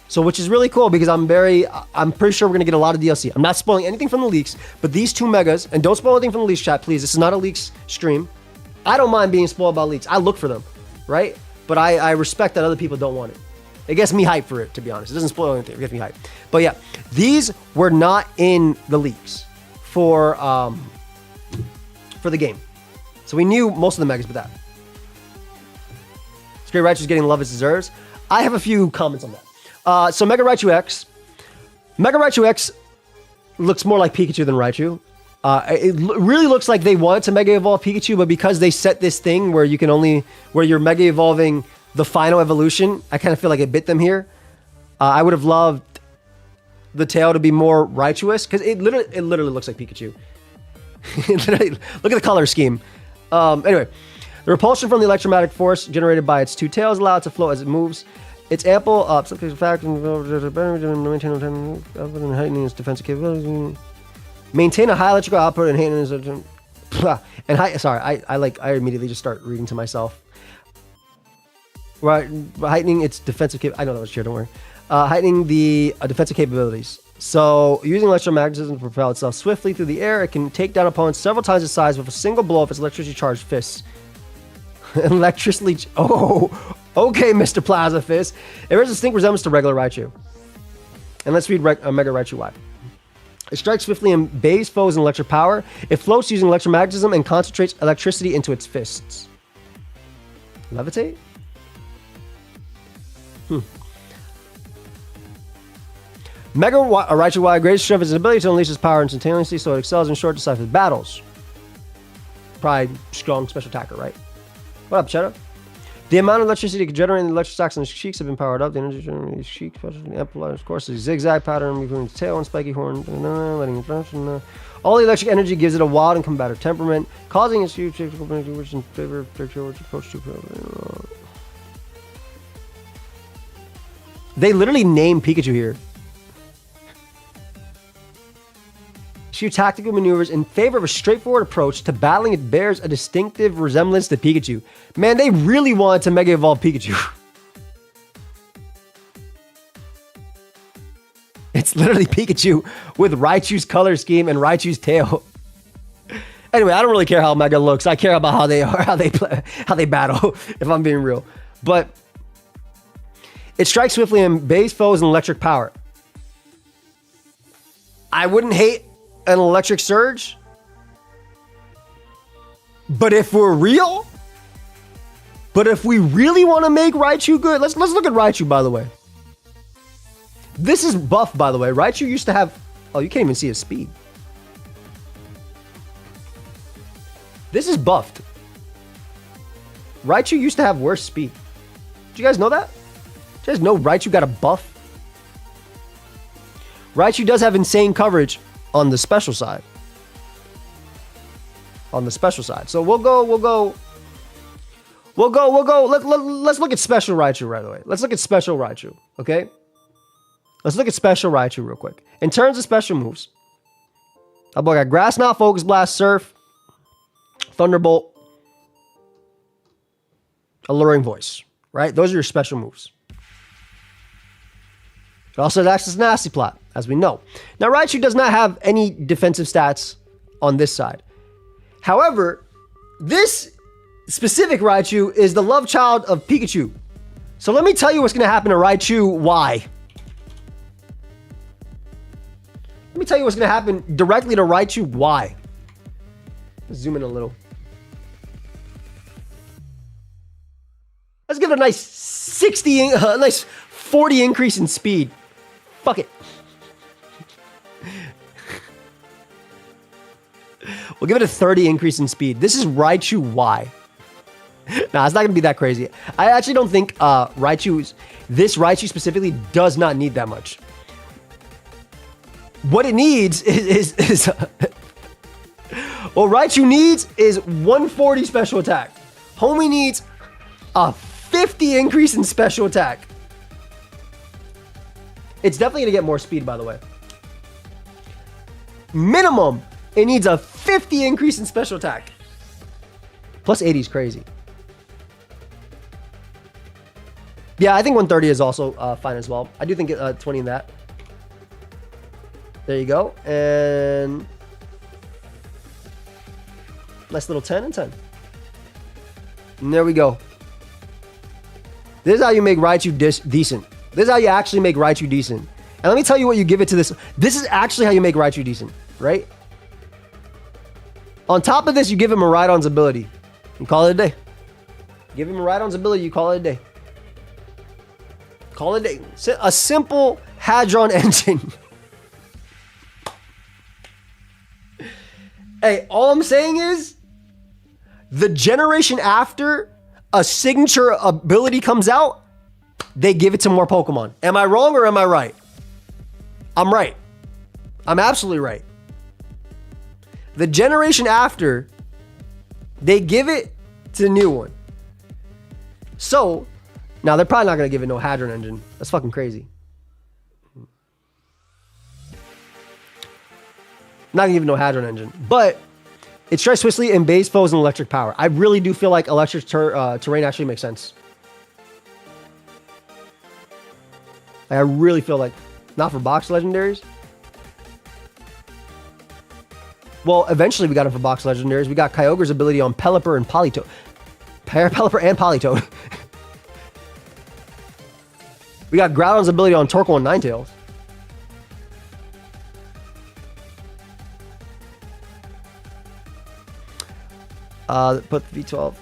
So, which is really cool because I'm pretty sure we're going to get a lot of DLC. I'm not spoiling anything from the leaks, but these 2 megas, and don't spoil anything from the leaks, chat, please. This is not a leaks stream. I don't mind being spoiled by leaks. I look for them, right? But I respect that other people don't want it. It gets me hyped for it, to be honest. It doesn't spoil anything. It gets me hyped. But yeah, these were not in the leaks for the game. So we knew most of the megas, but that. It's great Raichu's getting love it deserves. I have a few comments on that. So Mega Raichu X. Mega Raichu X looks more like Pikachu than Raichu. It really looks like they wanted to Mega Evolve Pikachu, but because they set this thing where you can only, where you're Mega Evolving the final evolution, I kind of feel like it bit them here. I would have loved the tail to be more Raichu-esque, because it literally looks like Pikachu. Look at the color scheme. Anyway, the repulsion from the electromagnetic force generated by its 2 tails allow it to float as it moves. Its ample fact heightening its defensive capabilities. Maintain a high electrical output and heightening I immediately just start reading to myself. Right, heightening its defensive I know that was true, don't worry. Heightening the defensive capabilities. So, using electromagnetism to propel itself swiftly through the air, it can take down opponents several times its size with a single blow of its electricity charged fists. Oh, okay, Mr. Plaza Fist. It bears a distinct resemblance to regular Raichu. And let's read Mega Raichu Y. It strikes swiftly and bays foes in electric power. It floats using electromagnetism and concentrates electricity into its fists. Levitate? Mega Raichu Y greatest strength is its ability to unleash its power instantaneously, so it excels in short, decisive battles. Probably strong special attacker, right? What up, Cheddar? The amount of electricity it can generate in the electric stacks on its cheeks have been powered up. The energy generated in its cheeks amplified, of course, a zigzag pattern between its tail and spiky horn, letting it all the electric energy gives it a wild and combative temperament, causing its huge which in favor of approach to. They literally named Pikachu here. Few tactical maneuvers in favor of a straightforward approach to battling. It bears a distinctive resemblance to Pikachu. Man, they really wanted to Mega Evolve Pikachu. It's literally Pikachu with Raichu's color scheme and Raichu's tail. Anyway, I don't really care how Mega looks. I care about how they are, how they play, how they battle, if I'm being real. But it strikes swiftly and bays foes in electric power. I wouldn't hate an electric surge, but if we really want to make Raichu good, let's look at Raichu, by the way. This is buff, by the way. Raichu used to have, oh, you can't even see his speed. This is buffed. Raichu used to have worse speed. Did you guys know that? Did you guys know Raichu got a buff? Raichu does have insane coverage on the special side. So we'll go. Let's look at special Raichu right away. Let's look at special Raichu, okay? Let's look at special Raichu real quick. In terms of special moves, I got Grass Knot, Focus Blast, Surf, Thunderbolt, Alluring Voice, right? Those are your special moves. It also acts as Nasty Plot, as we know. Now, Raichu does not have any defensive stats on this side. However, this specific Raichu is the love child of Pikachu. So let me tell you what's going to happen to Raichu Y. Let me tell you what's going to happen directly to Raichu Y. Let's zoom in a little. Let's give it a nice 40 increase in speed. Fuck it. We'll give it a 30 increase in speed. This is Raichu Y. Nah, it's not going to be that crazy. I actually don't think this Raichu specifically does not need that much. What it needs is what Raichu needs is 140 special attack. Homie needs a 50 increase in special attack. It's definitely going to get more speed, by the way. Minimum, it needs a 50 increase in special attack. Plus 80 is crazy. Yeah, I think 130 is also fine as well. I do think 20 in that. There you go. And nice little 10 and 10. And there we go. This is how you make Raichu decent. This is how you actually make Raichu decent. And let me tell you what you give it to this. This is actually how you make Raichu decent, right? On top of this, you give him a Rhydon's ability. You call it a day. Give him a Rhydon's ability, you call it a day. Call it a day. A simple Hadron engine. Hey, all I'm saying is, the generation after a signature ability comes out, they give it to more Pokemon. Am I wrong or am I right? I'm right. I'm absolutely right. The generation after, they give it to the new one. So, now they're probably not going to give it no Hadron engine. That's fucking crazy. Not going to give it no Hadron engine. But, it strikes swiftly and base foes and electric power. I really do feel like electric terrain actually makes sense. I really feel like, not for box legendaries. Well, eventually we got him for box legendaries. We got Kyogre's ability on Pelipper and Politoed. Pelipper and Politoed. We got Groudon's ability on Torkoal and Ninetales. Put the V12.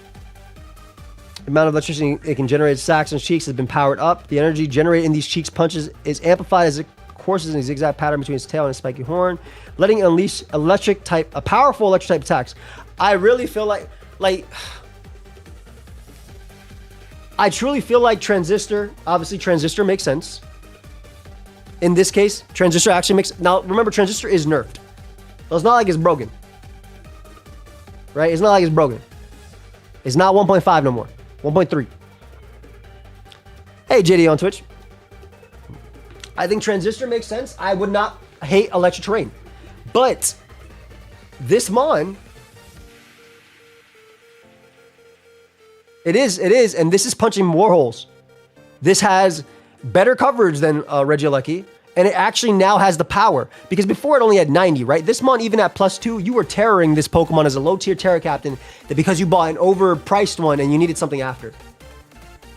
The amount of electricity it can generate Saxon's cheeks has been powered up. The energy generated in these cheeks punches is amplified as it courses in a zigzag pattern between its tail and its spiky horn, letting it unleash a powerful electric type attacks. I really feel like I truly feel like Transistor, obviously Transistor makes sense. In this case, Transistor actually makes, now remember Transistor is nerfed. So it's not like it's broken. Right? It's not like it's broken. It's not 1.5 no more. 1.3. Hey, JD on Twitch. I think Transistor makes sense. I would not hate Electric Terrain. But this Mon, it is, and this is punching more holes. This has better coverage than Regieleki, and it actually now has the power. Because before it only had 90, right? This Mon, even at +2, you were terroring this Pokemon as a low-tier Terra Captain that because you bought an overpriced one and you needed something after.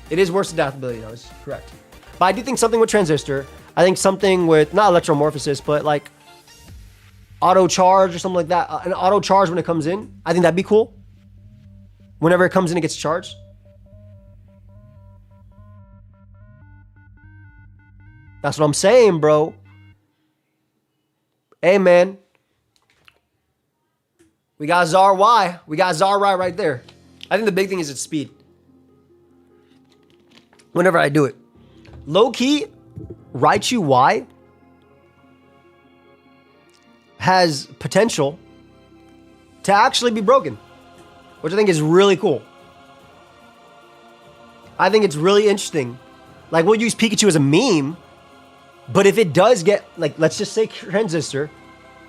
It is worse adaptability, though. It's correct. But I do think something with Transistor, I think something with, not Electromorphosis, but like Auto Charge or something like that. An Auto Charge when it comes in, I think that'd be cool. Whenever it comes in, it gets charged. That's what I'm saying, bro. Hey, man. We got Zarwai. We got Zarwai right there. I think the big thing is its speed. Whenever I do it. Low-key, Raichu Y has potential to actually be broken. Which I think is really cool. I think it's really interesting. Like, we'll use Pikachu as a meme. But if it does get, like, let's just say Transistor.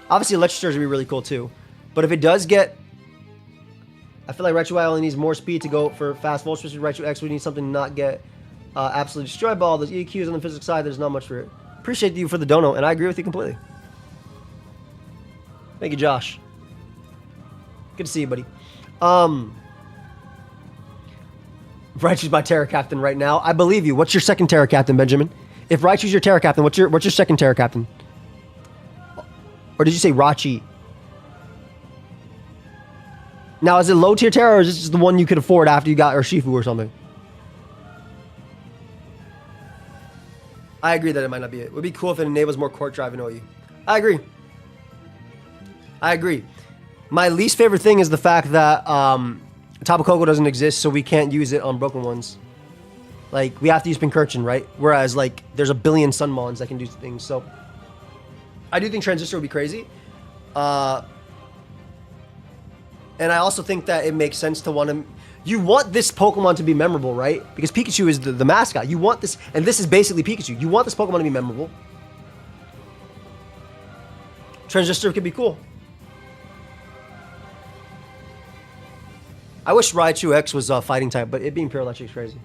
Obviously, Electric Surge would be really cool, too. But if it does get... I feel like Raichu Y only needs more speed to go for fast Volt Switch. Raichu X, we need something to not get absolutely destroyed by all those EQs on the physics side. There's not much for it. Appreciate you for the dono, and I agree with you completely. Thank you, Josh. Good to see you, buddy. Raichu's my Terra Captain right now. I believe you. What's your second Terra Captain, Benjamin? If Raichu's your Terra Captain, what's your second Terra Captain? Or did you say Rachi? Now, is it low tier Terra, or is this just the one you could afford after you got Urshifu or something? I agree that it might not be it. It would be cool if it enables more court drive in OU. I agree. I agree. My least favorite thing is the fact that Tapu Koko doesn't exist, so we can't use it on broken ones. Like, we have to use Pincurchin, right? Whereas, like, there's a billion Sunmons that can do things. So, I do think Transistor would be crazy. And I also think that it makes sense to want to... You want this Pokemon to be memorable, right? Because Pikachu is the mascot. You want this... And this is basically Pikachu. You want this Pokemon to be memorable. Transistor could be cool. I wish Raichu X was fighting type, but it being pure electric is crazy.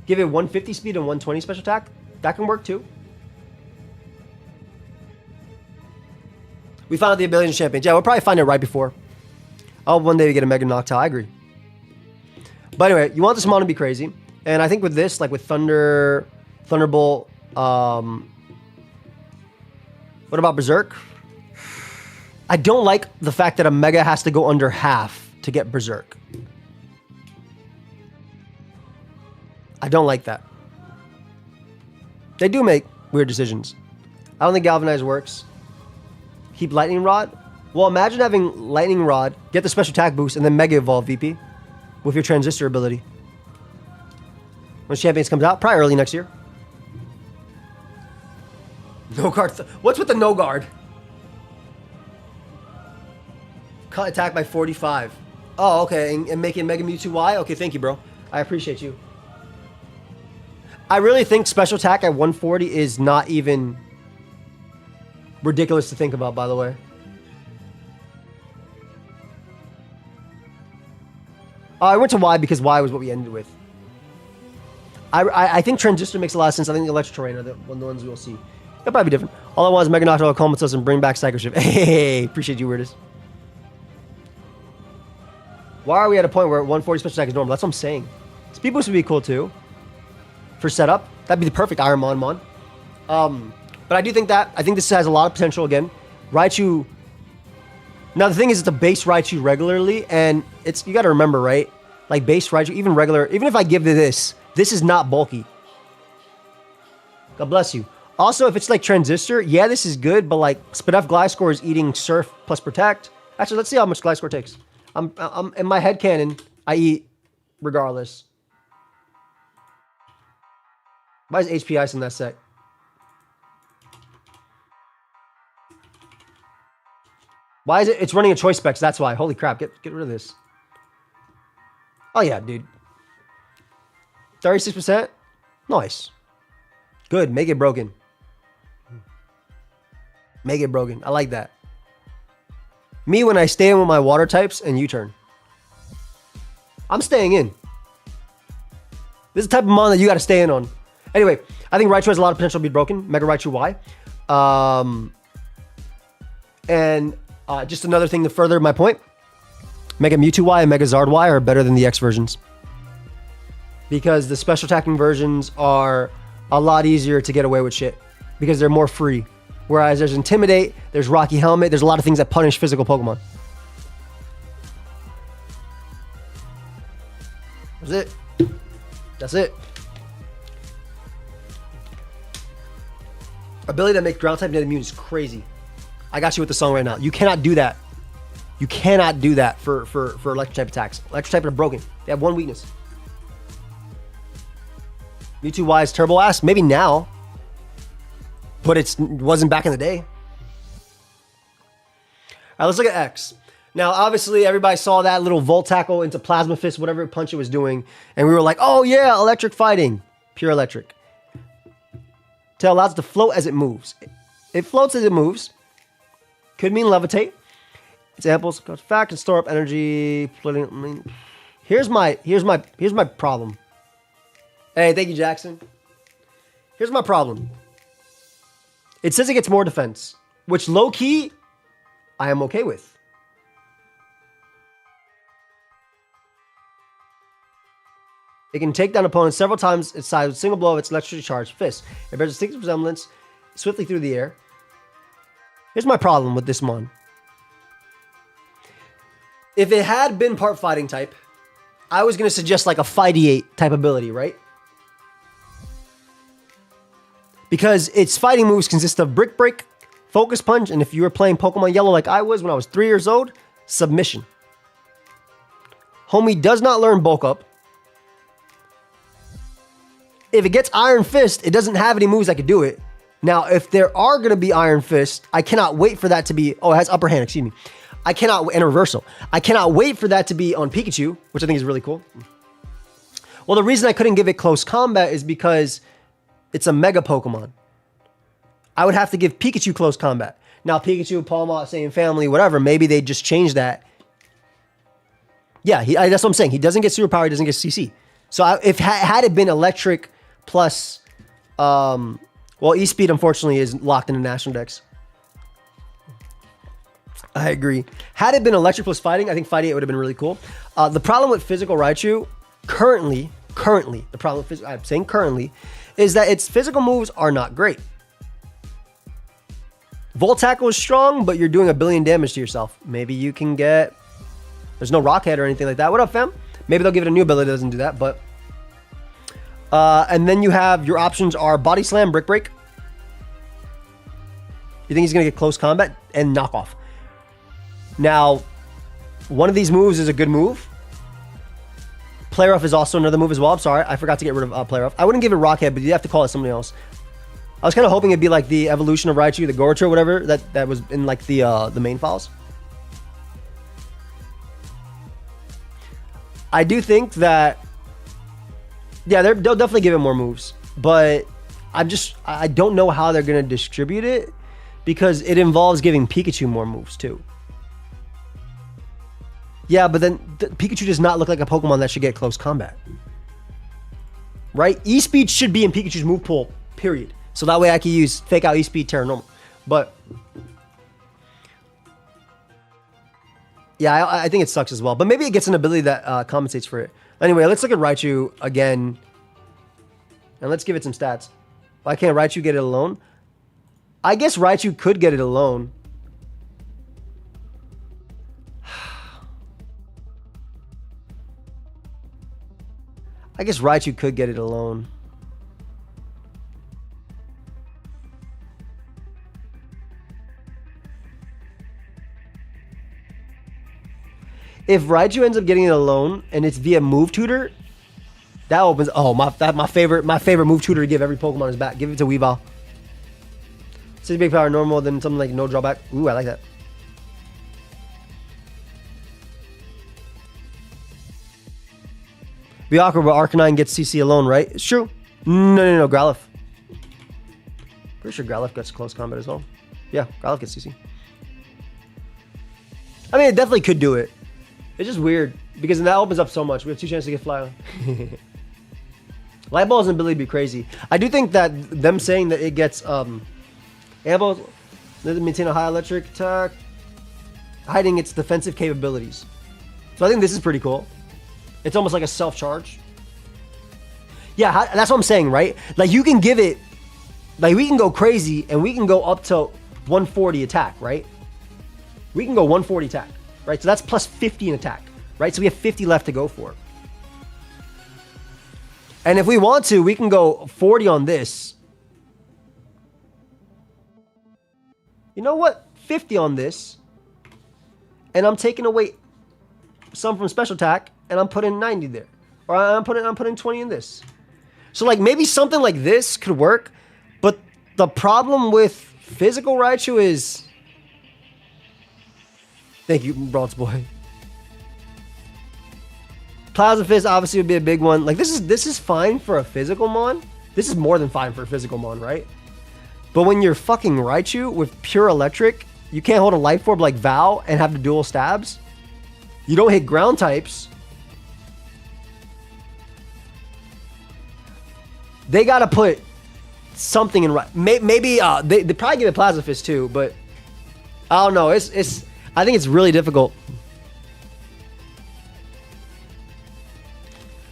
Give it 150 speed and 120 special attack. That can work too. We found out the ability in Champions. Yeah, we'll probably find it right before. Oh, one day we get a Mega Noctowl. I agree. But anyway, you want this mon to be crazy. And I think with this, like with Thunderbolt, what about Berserk? I don't like the fact that a Mega has to go under half to get Berserk. I don't like that. They do make weird decisions. I don't think Galvanize works. Keep Lightning Rod. Well, imagine having Lightning Rod, get the special attack boost, and then Mega Evolve VP with your Transistor ability. When Champions comes out, probably early next year. No guard. What's with the no guard? Cut attack by 45. Oh, okay. And making Mega Mewtwo Y? Okay, thank you, bro. I appreciate you. I really think special attack at 140 is not even ridiculous to think about, by the way. I went to Y because Y was what we ended with. I think Transistor makes a lot of sense. I think the Electro Terrain are the ones we'll see. They'll probably be different. All I want is Mega Noctowl, Comatose, and bring back Psycho Shift. Hey, appreciate you, Weirdest. Why are we at a point where 140 special attack is normal? That's what I'm saying. Speed Boost would be cool too. For setup, that'd be the perfect Ironmon mon. But I do think that, I think this has a lot of potential again. Raichu. Now the thing is, it's a base Raichu regularly, and it's, you gotta remember, right? Like base Raichu, even regular, even if I give this is not bulky. God bless you. Also, if it's like Transistor, yeah, this is good, but like Spadef Gliscor is eating Surf plus Protect. Actually, let's see how much Gliscor takes. I'm in my headcanon, I eat regardless. Why is HP Ice in that set? Why is it? It's running a choice specs. That's why. Holy crap! Get rid of this. Oh yeah, dude. 36%. Nice. Good. Make it broken. Make it broken. I like that. Me when I stay in with my water types and U-turn. I'm staying in. This is the type of mon that you got to stay in on. Anyway, I think Raichu has a lot of potential to be broken. Mega Raichu Y. Just another thing to further my point. Mega Mewtwo Y and Mega Zard Y are better than the X versions. Because the special attacking versions are a lot easier to get away with shit. Because they're more free. Whereas there's Intimidate, there's Rocky Helmet, there's a lot of things that punish physical Pokemon. That's it. That's it. Ability to make ground type net immune is crazy. I got you with the song right now. You cannot do that. You cannot do that for electric type attacks. Electric type are broken. They have one weakness. Mewtwo Y is turbo ass. Maybe now. But it wasn't back in the day. All right, let's look at X. Now, obviously, everybody saw that little Volt Tackle into Plasma Fist, whatever punch it was doing. And we were like, oh yeah, electric fighting. Pure electric. Tail allows it to float as it moves. It floats as it moves. Could mean levitate. Examples: goes back and store up energy. Here's my problem. Hey, thank you, Jackson. Here's my problem. It says it gets more defense, which low key, I am okay with. It can take down opponents several times its size with a single blow of its electrically charged fist. It bears a distinct resemblance swiftly through the air. Here's my problem with this mon. If it had been part fighting type, I was going to suggest like a Fighty-8 type ability, right? Because its fighting moves consist of Brick Break, Focus Punch, and if you were playing Pokemon Yellow like I was when I was 3 years old, Submission. Homie does not learn Bulk Up. If it gets Iron Fist, it doesn't have any moves that could do it. Now, if there are going to be Iron Fist, I cannot wait for that to be... Oh, it has Upper Hand, excuse me. I cannot... And Reversal. I cannot wait for that to be on Pikachu, which I think is really cool. Well, the reason I couldn't give it Close Combat is because it's a Mega Pokemon. I would have to give Pikachu Close Combat. Now, Pikachu, Pawmot, same family, whatever. Maybe they just change that. Yeah, that's what I'm saying. He doesn't get Superpower. He doesn't get CC. So if had it been electric plus, well, E-Speed unfortunately is locked into national decks. I agree. Had it been electric plus fighting, I think fighting it would have been really cool. The problem with physical Raichu currently, the problem with I'm saying currently, is that its physical moves are not great. Volt Tackle is strong, but you're doing 1 billion damage to yourself. Maybe you can get... There's no Rock Head or anything like that. What up, fam? Maybe they'll give it a new ability that doesn't do that, but... and then you have... Your options are Body Slam, Brick Break. You think he's going to get close combat? And Knock Off. Now, one of these moves is a good move. Play Rough is also another move as well. I'm sorry, I forgot to get rid of Play Rough. I wouldn't give it Rock Head, but you have to call it something else. I was kind of hoping it'd be like the evolution of Raichu, the Goracho, whatever, that was in like the main files. I do think that, yeah, they'll definitely give it more moves, but I don't know how they're gonna distribute it because it involves giving Pikachu more moves too. Yeah, but then Pikachu does not look like a Pokemon that should get close combat, right? E-Speed should be in Pikachu's move pool, period. So that way I can use Fake Out E-Speed, Terra Normal. But yeah, I think it sucks as well. But maybe it gets an ability that compensates for it. Anyway, let's look at Raichu again. And let's give it some stats. Why can't Raichu get it alone? I guess Raichu could get it alone. I guess Raichu could get it alone. If Raichu ends up getting it alone and it's via Move Tutor, that opens. Oh, my favorite Move Tutor to give every Pokemon is back. Give it to Weavile. City Big Power normal, then something like no drawback. Ooh, I like that. Be awkward, but Arcanine gets CC alone, right? It's true. No, Growlithe. Pretty sure Growlithe gets close combat as well. Yeah, Growlithe gets CC. I mean, it definitely could do it. It's just weird because that opens up so much. We have 2 chances to get Fly on. Light Ball's ability to be crazy. I do think that them saying that it gets Ambo doesn't maintain a high electric attack, hiding its defensive capabilities. So I think this is pretty cool. It's almost like a self-charge. Yeah, that's what I'm saying, right? Like you can give it, like we can go crazy and we can go up to 140 attack, right? We can go 140 attack, right? So that's plus 50 in attack, right? So we have 50 left to go for. And if we want to, we can go 40 on this. You know what? 50 on this. And I'm taking away some from special attack and I'm putting 90 there. Or I'm putting 20 in this. So like maybe something like this could work, but the problem with physical Raichu is... Thank you, Bronze Boy. Plasma Fist obviously would be a big one. Like this is fine for a physical mon. This is more than fine for a physical mon, right? But when you're fucking Raichu with pure electric, you can't hold a life orb like Val and have the dual stabs. You don't hit ground types. They gotta put something in. Maybe they probably give it Plasma Fist too, but I don't know. It's I think it's really difficult.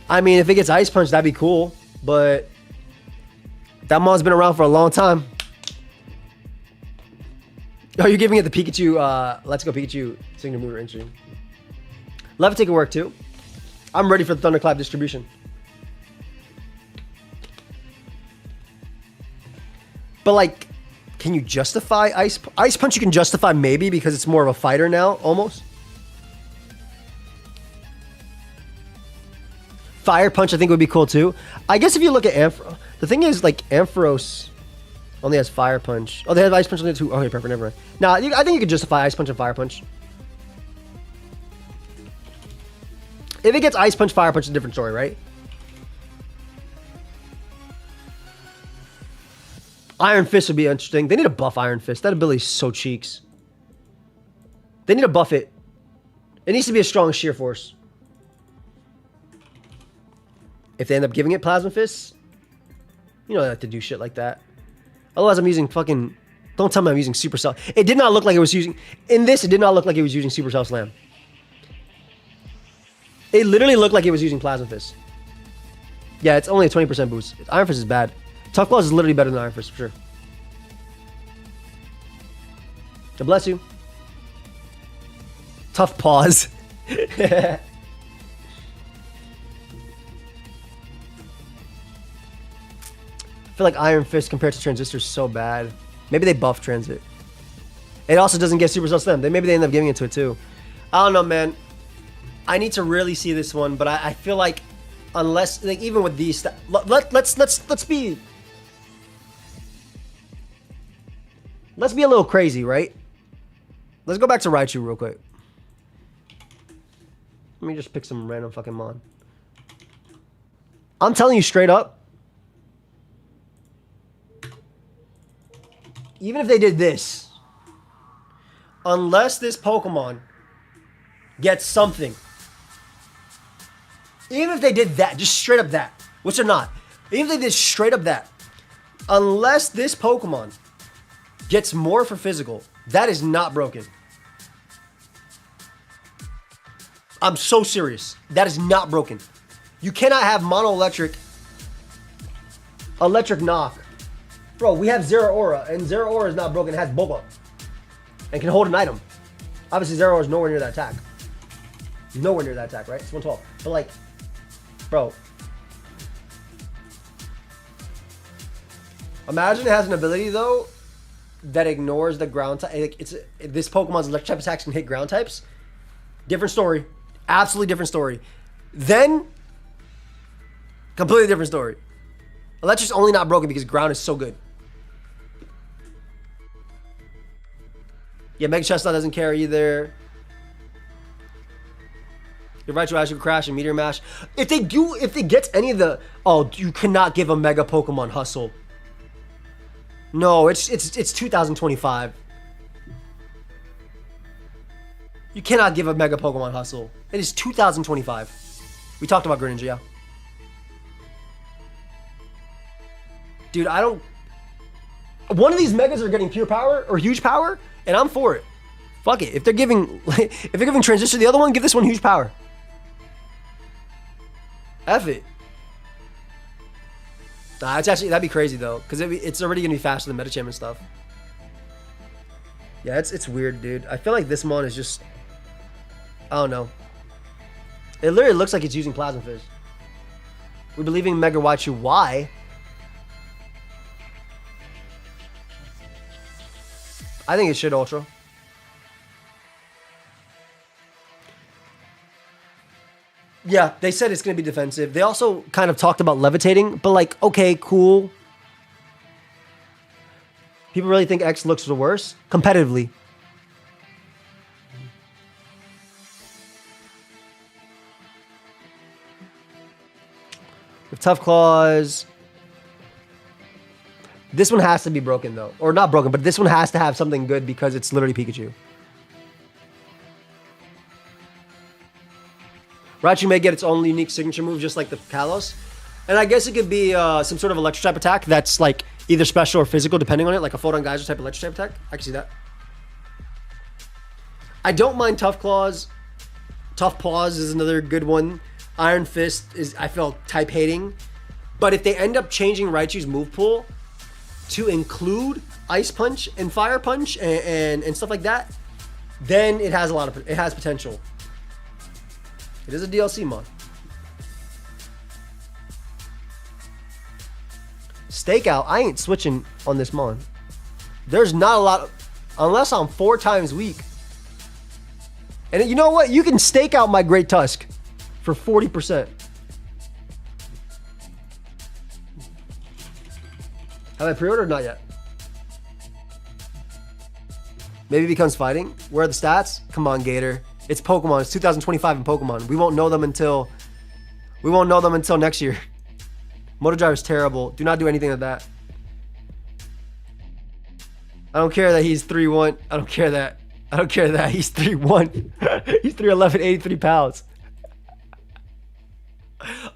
I mean, if it gets Ice Punch, that'd be cool, but that mon's been around for a long time. Oh, you're giving it the Pikachu, Let's Go Pikachu signature move entry. Levitate can work too. I'm ready for the Thunderclap distribution. But like, can you justify Ice Punch? You can justify maybe because it's more of a fighter now, almost. Fire Punch I think would be cool too. I guess if you look at Ampharos, the thing is like Ampharos only has Fire Punch. Oh, they have Ice Punch only too. Okay, perfect, never mind. Nah, I think you could justify Ice Punch and Fire Punch. If it gets Ice Punch, Fire Punch, it's a different story, right? Iron Fist would be interesting. They need to buff Iron Fist. That ability is so cheeks. They need to buff it. It needs to be a strong sheer force. If they end up giving it Plasma Fist, you know they like to do shit like that. Otherwise, I'm using fucking... Don't tell me I'm using Supercell. It did not look like it was using... In this, it did not look like it was using Supercell Slam. It literally looked like it was using Plasma Fist. Yeah, it's only a 20% boost. Iron Fist is bad. Tough Claws is literally better than Iron Fist, for sure. God bless you. Tough Paws. I feel like Iron Fist compared to Transistor is so bad. Maybe they buff Transit. It also doesn't get Supercell Slam. Maybe they end up giving it to it too. I don't know, man. I need to really see this one, but I feel like unless, like, even with these, let's be a little crazy, right? Let's go back to Raichu real quick. Let me just pick some random fucking mon. I'm telling you straight up, even if they did this, unless this Pokemon gets something, even if they did that, just straight up that, which they're not, even if they did straight up that, unless this Pokemon gets more for physical, that is not broken. I'm so serious. That is not broken. You cannot have Mono Electric Knock. Bro, we have Zeraora, and Zeraora is not broken. It has Boba. And can hold an item. Obviously, Zeraora is nowhere near that attack. Nowhere near that attack, right? It's 112. But, like, bro. Imagine it has an ability, though, that ignores the ground type. Like, this Pokemon's electric type attacks can hit ground types. Different story. Absolutely different story. Then, completely different story. Electric's only not broken because ground is so good. Yeah, Mega Chestnut doesn't care either. You're right, Raichu could crash and Meteor Mash. If they get any of the... Oh, you cannot give a Mega Pokemon Hustle. No, it's 2025. You cannot give a Mega Pokemon Hustle. It is 2025. We talked about Greninja, yeah. Dude, I don't... One of these Megas are getting pure power or huge power, and I'm for it. Fuck it. If they're giving Transistor the other one, give this one huge power. F it. Nah, it's actually... That'd be crazy, though, because it's already going to be faster than Medicham and stuff. Yeah, it's weird, dude. I feel like this mon is just... I don't know. It literally looks like it's using Plasma Fist. We're believing Mega Raichu. Why? I think it should Ultra. Yeah, they said it's going to be defensive. They also kind of talked about levitating, but like, okay, cool. People really think X looks the worst? Competitively. With Tough Claws. This one has to be broken, though. Or not broken, but this one has to have something good because it's literally Pikachu. Raichu may get its own unique signature move, just like the Kalos. And I guess it could be some sort of electric type attack that's like either special or physical, depending on it, like a Photon Geyser type electric type attack. I can see that. I don't mind Tough Claws. Tough Paws is another good one. Iron Fist is, I feel, type hating. But if they end up changing Raichu's move pool to include Ice Punch and Fire Punch and stuff like that, then it has it has potential. It is a DLC mod. Stakeout, I ain't switching on this mon. There's not a lot, unless I'm 4 times weak. And you know what? You can stake out my Great Tusk for 40%. Have I pre-ordered? Not yet. Maybe it becomes fighting. Where are the stats? Come on, Gator. It's Pokemon. It's 2025 in Pokemon. We won't know them until next year. Motor Drive is terrible. Do not do anything like that. I don't care that he's 3'1". I don't care that he's 3'1". He's 3'11", 83 pounds.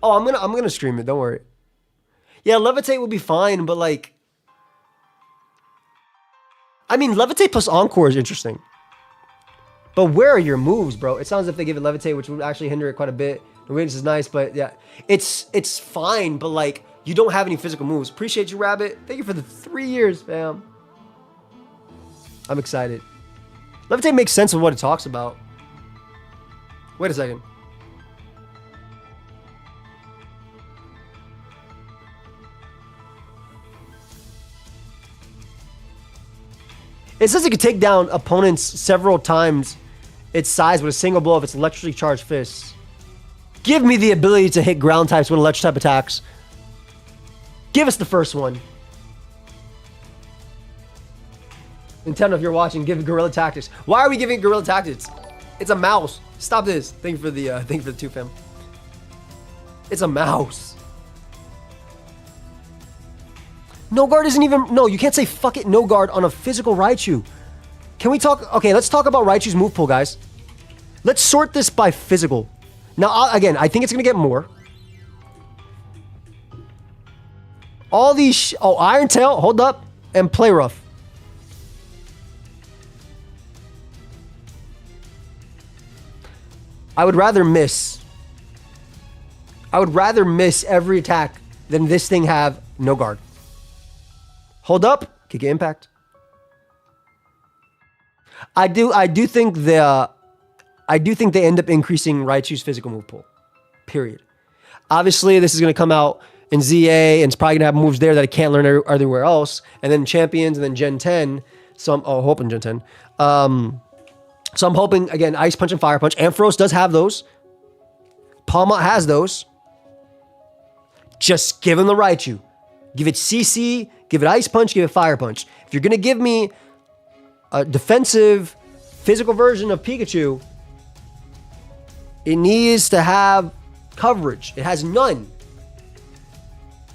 Oh, I'm gonna stream it. Don't worry. Yeah, Levitate will be fine, but like, I mean, Levitate plus Encore is interesting. But where are your moves, bro? It sounds as if they give it Levitate, which would actually hinder it quite a bit. The witness is nice, but yeah, it's fine. But like, you don't have any physical moves. Appreciate you, Rabbit. Thank you for the 3 years, fam. I'm excited. Levitate makes sense with what it talks about. Wait a second. It says it can take down opponents several times its size with a single blow of its electrically charged fists. Give me the ability to hit ground types with electric type attacks. Give us the first one. Nintendo, if you're watching, give Guerrilla Tactics. Why are we giving Guerrilla Tactics? It's a mouse. Stop this. Thank you for the 2 fam. It's a mouse. No guard isn't even... No, you can't say fuck it no guard on a physical Raichu. Can we talk... Okay, let's talk about Raichu's move pool, guys. Let's sort this by physical. Now, again, I think it's going to get more. All these... Oh, Iron Tail, hold up, and Play Rough. I would rather miss. I would rather miss every attack than this thing have no guard. Hold up, kick impact. I do think they end up increasing Raichu's physical move pool. Period. Obviously, this is going to come out in ZA, and it's probably going to have moves there that I can't learn everywhere else. And then Champions, and then Gen 10. So I'm hoping Gen 10. So I'm hoping, again, Ice Punch and Fire Punch. Ampharos does have those. Palmot has those. Just give him the Raichu. Give it CC, give it Ice Punch, give it Fire Punch. If you're going to give me a defensive, physical version of Pikachu, it needs to have coverage. It has none.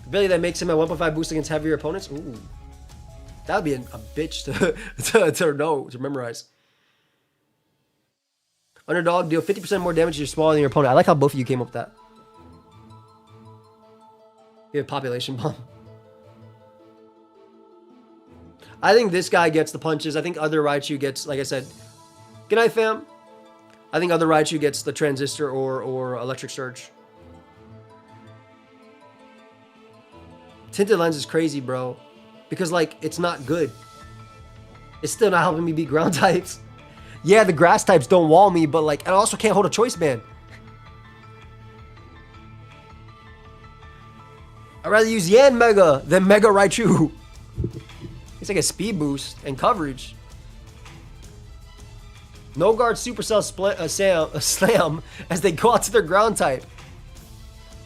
Ability that makes him a 1.5 boost against heavier opponents. Ooh. That would be a bitch to memorize. Underdog, deal 50% more damage to your smaller than your opponent. I like how both of you came up with that. You have population bomb. I think this guy gets the punches. I think other Raichu gets, like I said, good night, fam. I think other Raichu gets the Transistor or Electric Surge. Tinted Lens is crazy, bro. Because, like, it's not good. It's still not helping me beat ground types. Yeah, the grass types don't wall me, but, like, I also can't hold a Choice Band. I'd rather use Yanmega than Mega Raichu. It's like a speed boost and coverage. No guard Supercell slam as they go out to their ground type.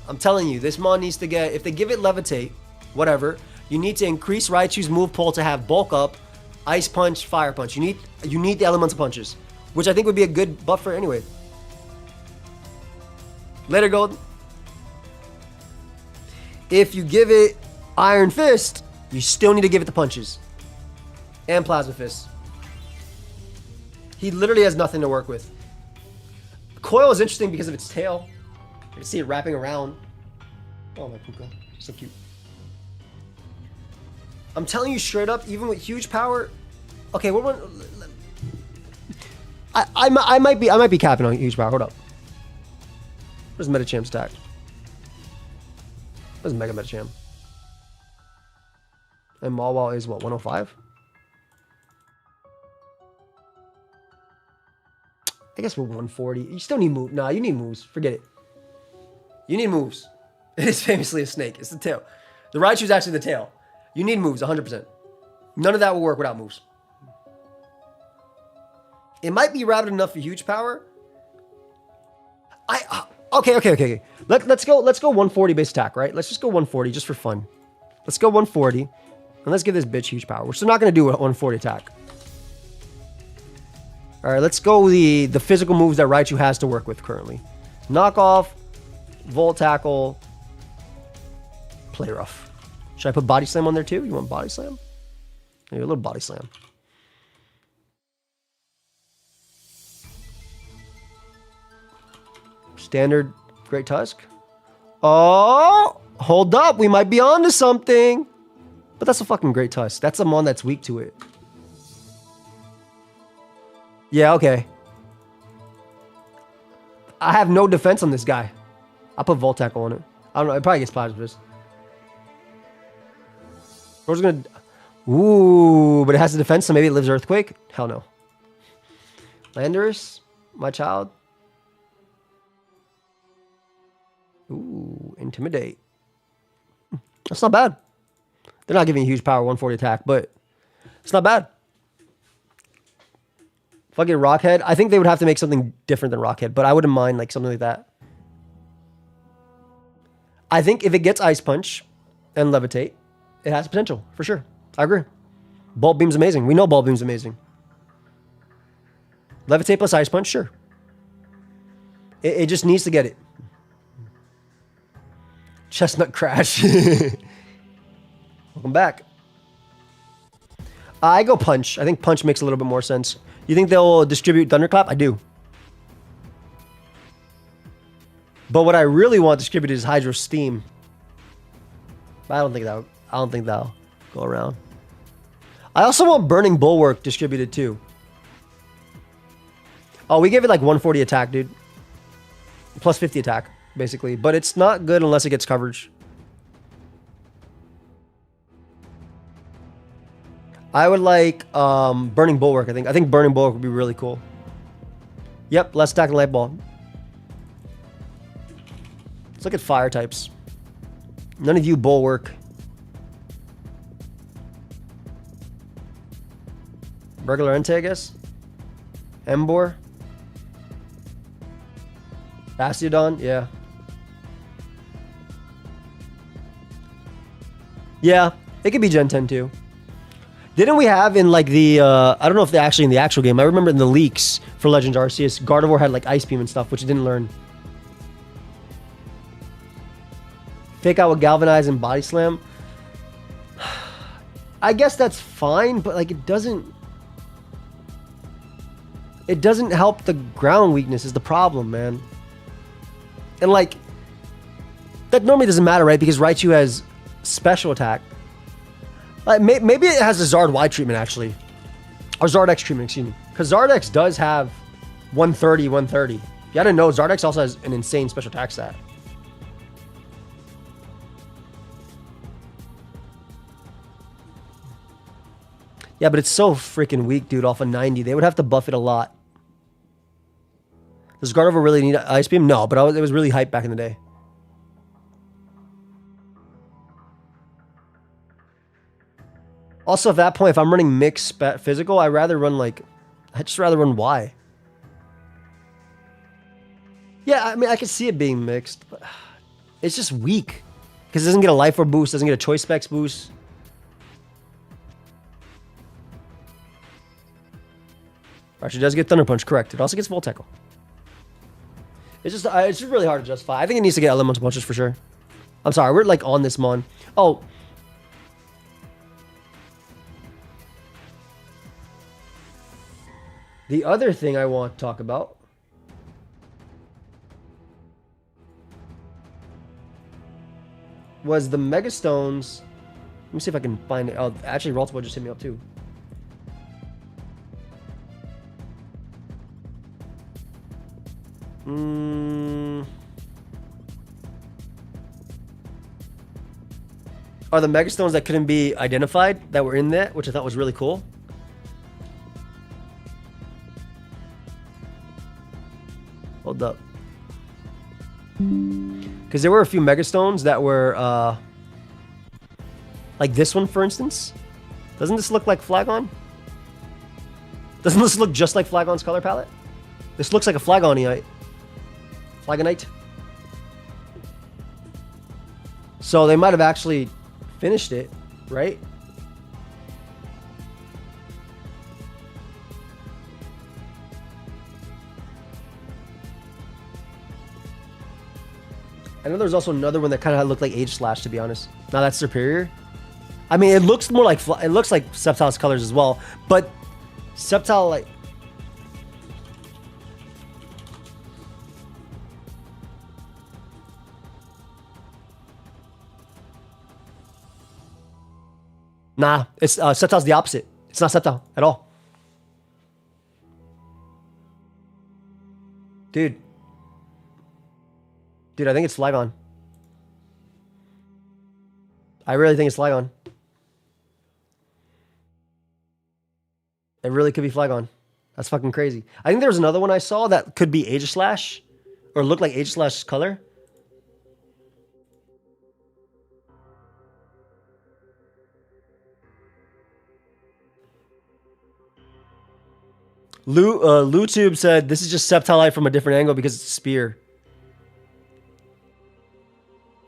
I'm telling you, this mon needs to get... If they give it Levitate, whatever, you need to increase Raichu's move pool to have Bulk Up, Ice Punch, Fire Punch. You need the Elemental Punches, which I think would be a good buffer anyway. Later, Gold. If you give it Iron Fist, you still need to give it the punches. And Plasma Fist. He literally has nothing to work with. Coil is interesting because of its tail. You can see it wrapping around. Oh, my Puka. So cute. I'm telling you straight up, even with huge power... Okay, what one... I might be capping on huge power. Hold up. Where's Metacham's attack? Where's Mega Metacham? And Mawile is what, 105? I guess we're 140. You still need moves. Nah, you need moves. Forget it. You need moves. It is famously a snake. It's the tail. The Raichu is actually the tail. You need moves, 100%. None of that will work without moves. It might be rapid enough for huge power. Okay. Let's go 140 base attack, right? Let's just go 140 just for fun. Let's go 140. And let's give this bitch huge power. We're still not going to do a 140 attack. All right, let's go the physical moves that Raichu has to work with currently. Knock off, Volt Tackle, Play Rough. Should I put Body Slam on there too? You want Body Slam? Maybe a little Body Slam. Standard Great Tusk. Oh, hold up. We might be onto something. But that's a fucking great Tusk. That's a mon that's weak to it. Yeah, okay. I have no defense on this guy. I'll put Volt Tackle on it. I don't know. It probably gets Plasma Fist. We're just gonna... Ooh, but it has a defense, so maybe it lives Earthquake? Hell no. Landorus, my child. Ooh, Intimidate. That's not bad. They're not giving you huge power, 140 attack, but it's not bad. Fucking Rockhead. I think they would have to make something different than Rockhead, but I wouldn't mind like something like that. I think if it gets Ice Punch and Levitate, it has potential, for sure. I agree. Bulb Beam's amazing. We know Bulb Beam's amazing. Levitate plus Ice Punch, sure. It just needs to get it. Chestnut Crash. Welcome back. I go Punch. I think Punch makes a little bit more sense. You think they'll distribute Thunderclap? I do. But what I really want distributed is Hydro Steam. But I don't think that'll go around. I also want Burning Bulwark distributed too. Oh, we gave it like 140 attack, dude. Plus 50 attack, basically. But it's not good unless it gets coverage. I would like Burning Bulwark, I think. I think Burning Bulwark would be really cool. Yep, less attack than Light Ball. Let's look at fire types. None of you Bulwark. Regular Entei, I guess. Emboar. Bastiodon, yeah. Yeah, it could be Gen 10 too. Didn't we have in like the, I don't know if they actually in the actual game, I remember in the leaks for Legends Arceus, Gardevoir had like Ice Beam and stuff, which it didn't learn. Fake out with Galvanize and Body Slam. I guess that's fine, but like it doesn't help the ground weakness is the problem, man. And like, that normally doesn't matter, right? Because Raichu has special attack. Like, maybe it has a Zard Y treatment, actually. Or Zard X treatment, excuse me. Because Zard X does have 130, 130. If you didn't know, Zard X also has an insane special attack stat. Yeah, but it's so freaking weak, dude, off of 90. They would have to buff it a lot. Does Gardevoir really need Ice Beam? No, but it was really hyped back in the day. Also, at that point, if I'm running mixed physical, I'd just rather run Y. Yeah, I mean, I could see it being mixed, but it's just weak. Because it doesn't get a Life Orb boost, doesn't get a Choice Specs boost. Actually, it does get Thunder Punch, correct. It also gets Volt Tackle. It's just really hard to justify. I think it needs to get Elemental Punches for sure. I'm sorry, we're like on this mon. Oh. The other thing I want to talk about was the Mega Stones. Let me see if I can find it. Oh, actually, Raltsbo just hit me up too. Are the Megastones that couldn't be identified that were in there, which I thought was really cool. Hold up. Because there were a few Megastones that were, like this one, for instance. Doesn't this look like Flagon? Doesn't this look just like Flagon's color palette? This looks like a Flagonite. Flagonite. So they might have actually finished it, right? I know there's also another one that kind of looked like Age Slash, to be honest. Now that's superior. I mean, it looks more like Sceptile's colors as well, but Sceptile like. Nah, it's Sceptile's the opposite. It's not Sceptile at all. Dude. Dude, I think it's Flygon. I really think it's Flygon. It really could be Flygon. That's fucking crazy. I think there was another one I saw that could be Aegislash. Or look like Aegislash's color. LuTube said this is just Sceptile from a different angle because it's a spear.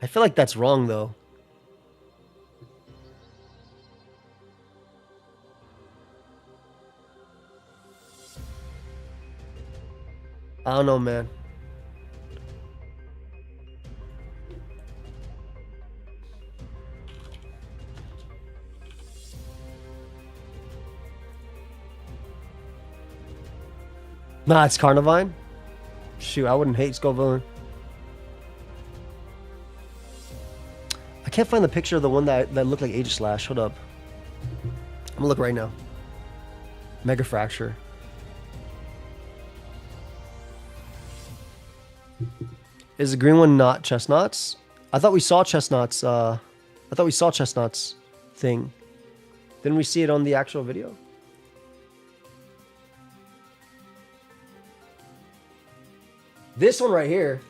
I feel like that's wrong though. I don't know, man. Nah, it's Carnivine. Shoot, I wouldn't hate Scovillain. I can't find the picture of the one that looked like Aegislash. Hold up. I'm gonna look right now. Mega Fracture. Is the green one not Chestnut's? I thought we saw Chestnut's. I thought we saw Chestnut's thing. Didn't we see it on the actual video? This one right here.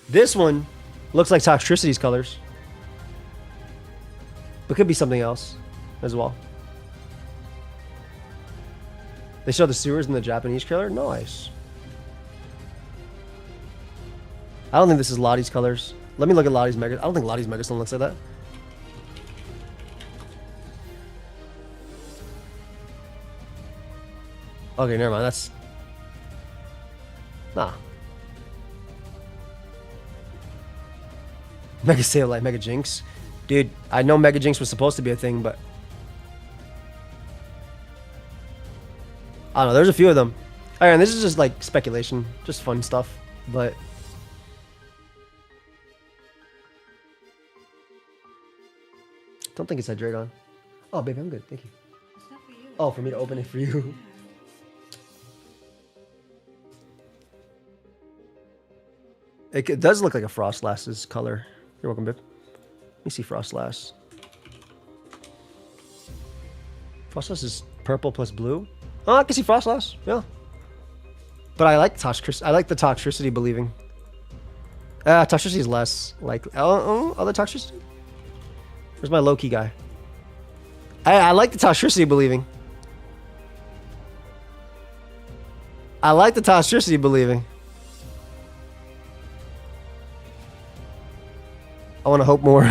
This one looks like Toxtricity's colors. But could be something else as well. They show the sewers in the Japanese trailer? Nice. I don't think this is Lottie's colors. Let me look at Lottie's Mega. I don't think Lottie's Megastone looks like that. Okay, never mind. That's... Nah. Mega Sableye, Mega Jinx. Dude, I know Mega Jinx was supposed to be a thing, but... I don't know. There's a few of them. Alright, and this is just like speculation. Just fun stuff. But... don't think it's Hydreigon. Oh, baby, I'm good. Thank you. It's not for you. Oh, for me to open it for you. It does look like a Frostlass's color. You're welcome, babe. Let me see Frostlass. Frostlass is purple plus blue. Oh, I can see Frostlass. Yeah. But I like I like the Toxtricity believing. Toxtricity is less likely. Other Toxtricity? Where's my low-key guy? I like the Toxtricity believing. I like the Toxtricity believing. I want to hope more.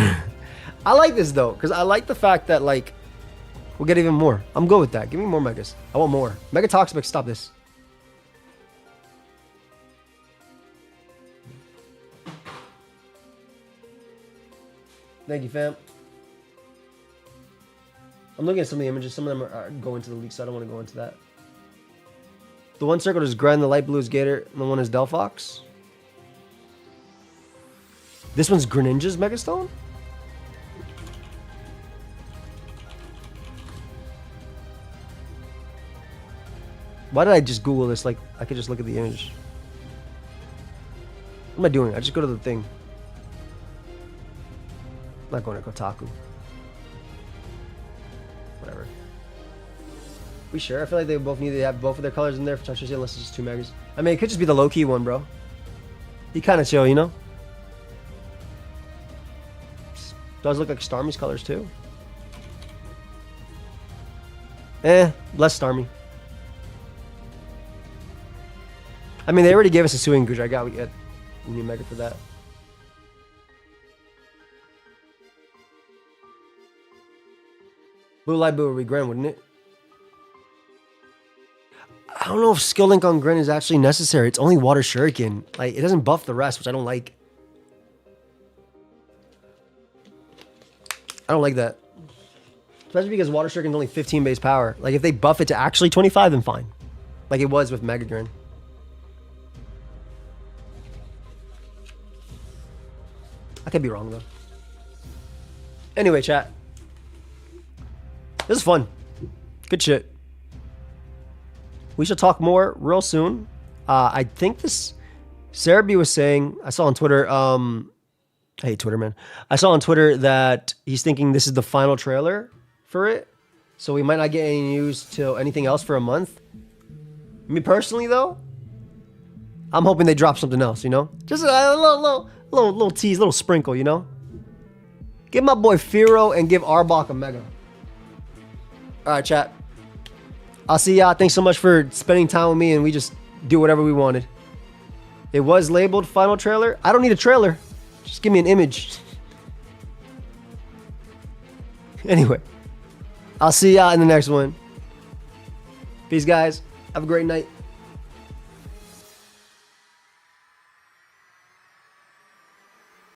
I like this though, because I like the fact that like we'll get even more. I'm good with that. Give me more Megas. I want more. Mega Toxapex, stop this. Thank you, fam. I'm looking at some of the images. Some of them are going to the leak, so I don't want to go into that. The one circled is Gren, the light blue is Gator, and the one is Delphox. This one's Greninja's Megastone? Why did I just Google this? Like, I could just look at the image. What am I doing? I just go to the thing. I'm not going to Kotaku. Whatever. We sure? I feel like they both need to have both of their colors in there for Toxtricity unless it's just two Megas. I mean, it could just be the low-key one, bro. He kind of chill, you know? Does look like Starmie's colors too. Less Starmie. I mean, they already gave us a Suing Gujar. I got we get a new Mega for that. Blue Light Blue would be Gren, wouldn't it? I don't know if Skill Link on Gren is actually necessary. It's only Water Shuriken. Like, it doesn't buff the rest, which I don't like. I don't like that. Especially because Water Shuriken's only 15 base power. Like, if they buff it to actually 25, then fine. Like it was with Mega Gren. I could be wrong though. Anyway, chat. This is fun. Good shit. We should talk more real soon. I think this Serby was saying, I saw on Twitter, I hate Twitter, man. I saw on Twitter that he's thinking this is the final trailer for it. So we might not get any news till anything else for a month. Me personally, though, I'm hoping they drop something else, you know? Just a little tease, little sprinkle, you know? Give my boy Firo and give Arbok a mega. All right, chat. I'll see y'all. Thanks so much for spending time with me, and we just do whatever we wanted. It was labeled final trailer. I don't need a trailer. Just give me an image. Anyway, I'll see y'all in the next one. Peace, guys. Have a great night.